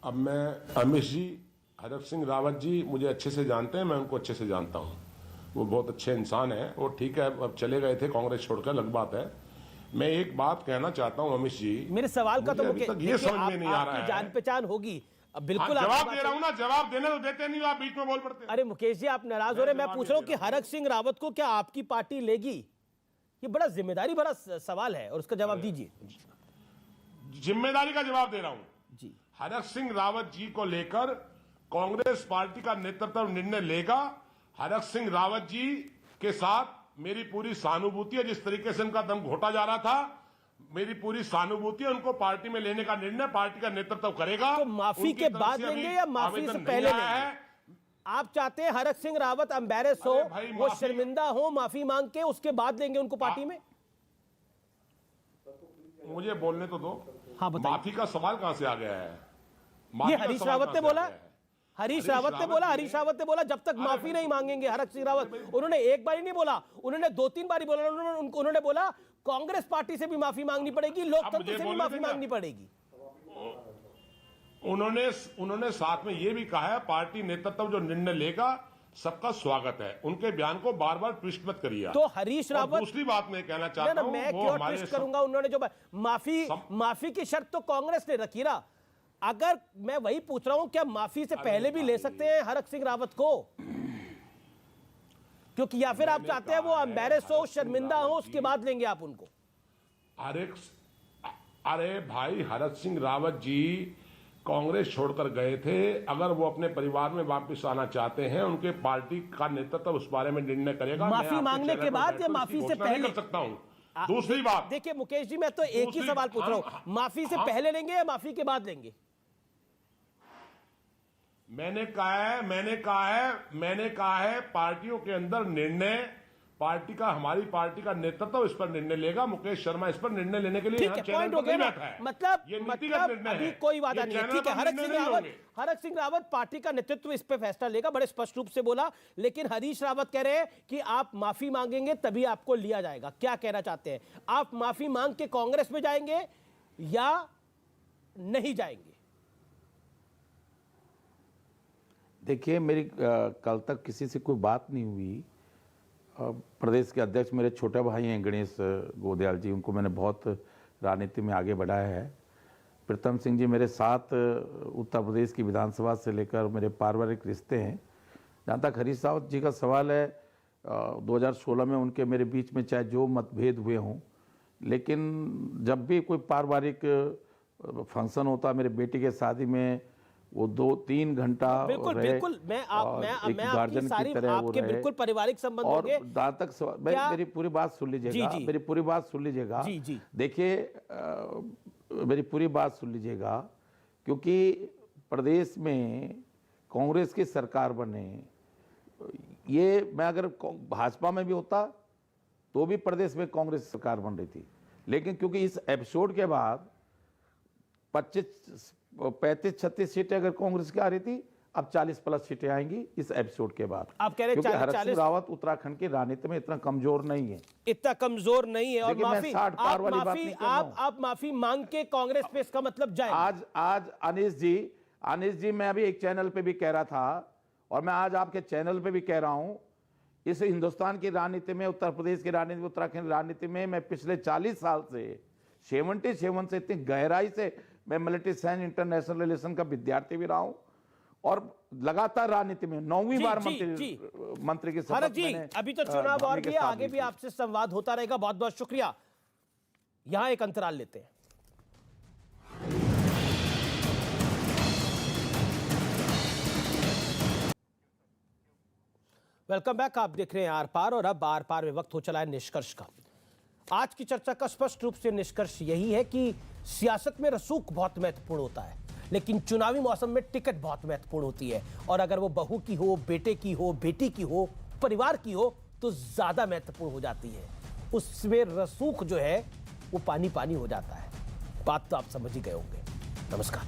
Speaker 9: अब मैं अमित जी, हरक सिंह रावत जी मुझे अच्छे से जानते हैं, मैं उनको अच्छे से जानता हूं, वो बहुत अच्छे इंसान हैं। और ठीक है, अब चले गए थे कांग्रेस छोड़कर, अलग बात है। मैं एक बात कहना चाहता हूं अमित जी,
Speaker 1: मेरे सवाल का तो
Speaker 9: ये समझ में नहीं आ रहा है।
Speaker 1: जान पहचान होगी, अब बिल्कुल
Speaker 9: जवाब दे रहा हूं ना, जवाब देने तो देते नहीं, आप बीच में बोल पड़ते।
Speaker 1: अरे मुकेश जी, आप नाराज हो रहे, मैं पूछ रहा हूं कि हरक सिंह रावत को क्या आपकी पार्टी लेगी? ये बड़ा जिम्मेदारी भरा सवाल है और उसका जवाब दीजिए।
Speaker 9: जिम्मेदारी का जवाब दे रहा हूं
Speaker 1: जी।
Speaker 9: हरक सिंह रावत जी को लेकर कांग्रेस पार्टी का नेतृत्व निर्णय लेगा। हरक सिंह रावत जी के साथ मेरी पूरी सहानुभूति है। जिस तरीके से उनका दम घोटा जा रहा था, मेरी पूरी सहानुभूति है। उनको पार्टी में लेने का निर्णय पार्टी का नेतृत्व करेगा।
Speaker 1: तो माफी के बाद लेंगे या माफी से पहले लेंगे? आप चाहते हैं हरक सिंह रावत एम्बैरेस हो, वो शर्मिंदा हो, माफी मांग के उसके बाद लेंगे उनको पार्टी में?
Speaker 9: मुझे बोलने तो दो।
Speaker 1: हाँ, बताइए।
Speaker 9: माफी का सवाल कहां से आ गया है? माफी
Speaker 1: ये
Speaker 9: का
Speaker 1: हरीश
Speaker 9: सवाल
Speaker 1: रावत
Speaker 9: कहां
Speaker 1: ने
Speaker 9: से
Speaker 1: बोला,
Speaker 9: आ गया है?
Speaker 1: हरीश रावत ने बोला जब तक माफी नहीं मांगेंगे हरक सिंह रावत। उन्होंने एक बार ही नहीं बोला, उन्होंने 2-3 बार ही बोला। उन्होंने बोला कांग्रेस पार्टी से भी माफी मांगनी पड़ेगी, लोकतंत्र से भी माफी मांगनी पड़ेगी।
Speaker 9: उन्होंने साथ में ये भी कहा है पार्टी नेतृत्व जो निर्णय लेगा सबका स्वागत है। उनके बयान को बार बार ट्विस्ट मत करिए।
Speaker 1: तो हरीश रावत,
Speaker 9: दूसरी बात मैं कहना चाहता हूं,
Speaker 1: मैं क्यों ट्विस्ट करूंगा? उन्होंने जो माफी की शर्त तो कांग्रेस ने रखी ना। अगर मैं वही पूछ रहा हूं, क्या माफी से पहले भी ले सकते हैं हरक सिंह रावत को? क्योंकि या फिर आप चाहते हैं वो एम्बैरेस हो, शर्मिंदा हो, उसके बाद लेंगे आप उनको?
Speaker 9: अरे भाई, हरक सिंह रावत जी कांग्रेस छोड़कर गए थे। अगर वो अपने परिवार में वापस आना चाहते हैं, उनके पार्टी का नेतृत्व उस बारे में निर्णय करेगा।
Speaker 1: माफी मांगने के बाद या माफी से पहले
Speaker 9: कर सकता हूं। दूसरी बात,
Speaker 1: देखिए मुकेश जी, मैं तो एक ही सवाल पूछ रहा हूं, माफी से पहले लेंगे या माफी के बाद लेंगे?
Speaker 9: मैंने कहा है पार्टियों के अंदर निर्णय, हमारी पार्टी का नेतृत्व इस पर निर्णय लेगा। मुकेश शर्मा इस पर निर्णय लेने के लिए
Speaker 1: ठीक है, पॉइंट हो गया ना। मतलब अभी कोई वादा नहीं है। ठीक है, हरक सिंह रावत पार्टी का नेतृत्व इस पे फैसला लेगा, बड़े स्पष्ट रूप से बोला। लेकिन हरीश रावत कह रहे हैं कि आप माफी मांगेंगे तभी आपको लिया जाएगा। क्या कहना चाहते हैं आप? माफी मांग के कांग्रेस में जाएंगे या नहीं जाएंगे?
Speaker 3: देखिए, मेरी कल तक किसी से कोई बात नहीं हुई। प्रदेश के अध्यक्ष मेरे छोटे भाई हैं गणेश गोदयाल जी, उनको मैंने बहुत राजनीति में आगे बढ़ाया है। प्रीतम सिंह जी मेरे साथ उत्तर प्रदेश की विधानसभा से लेकर मेरे पारिवारिक रिश्ते हैं। जहाँ तक हरीश रावत जी का सवाल है, 2016 में उनके मेरे बीच में चाहे जो मतभेद हुए हों, लेकिन जब भी कोई पारिवारिक फंक्शन होता, मेरे बेटी के शादी में वो 2-3 घंटा
Speaker 1: बिल्कुल
Speaker 3: रहे।
Speaker 1: बिल्कुल, मैं आपकी सारी आपके बिल्कुल पारिवारिक संबंध
Speaker 3: और
Speaker 1: होंगे।
Speaker 3: जहाँ तक मेरी पूरी बात सुन लीजिएगा, मेरी पूरी बात सुन लीजिएगा। देखिए, मेरी पूरी बात सुन लीजिएगा, क्योंकि प्रदेश में कांग्रेस की सरकार बने, ये मैं अगर भाजपा में भी होता तो भी प्रदेश में कांग्रेस सरकार बन रही थी। लेकिन क्योंकि इस एपिसोड के बाद 35-36 सीटें अगर कांग्रेस की आ रही थी, अब 40+ सीटें आएंगी इस एपिसोड के बाद।
Speaker 1: आप कह रहे हैं
Speaker 3: क्योंकि हरक सिंह रावत उत्तराखंड की राजनीति में इतना कमजोर नहीं है, और
Speaker 1: आप माफी मांग के कांग्रेस पे इसका मतलब जाए।
Speaker 3: आज अनिश जी मैं अभी एक चैनल पे भी कह रहा था, और मैं आज आपके चैनल पे भी कह रहा हूं, इस हिंदुस्तान की राजनीति में, उत्तर प्रदेश की राजनीति में, उत्तराखंड की राजनीति में मैं पिछले 40 साल से 77 से इतनी गहराई से मैं मिलिट्री साइंस इंटरनेशनल रिलेशन का विद्यार्थी भी रहा हूं, और लगातार राजनीति में 9वीं बार मंत्री की
Speaker 1: शपथ मैंने। अभी तो चुनाव और भी, आगे भी आपसे संवाद होता रहेगा। बहुत बहुत शुक्रिया। यहां एक अंतराल लेते हैं। Welcome back. आप देख रहे हैं आर पार, और अब आर पार में वक्त हो चला है निष्कर्ष का। आज की चर्चा का स्पष्ट रूप से निष्कर्ष यही है कि सियासत में रसूख बहुत महत्वपूर्ण होता है, लेकिन चुनावी मौसम में टिकट बहुत महत्वपूर्ण होती है। और अगर वो बहू की हो, बेटे की हो, बेटी की हो, परिवार की हो, तो ज्यादा महत्वपूर्ण हो जाती है। उसमें रसूख जो है वो पानी पानी हो जाता है। बात तो आप समझ ही गए होंगे। नमस्कार।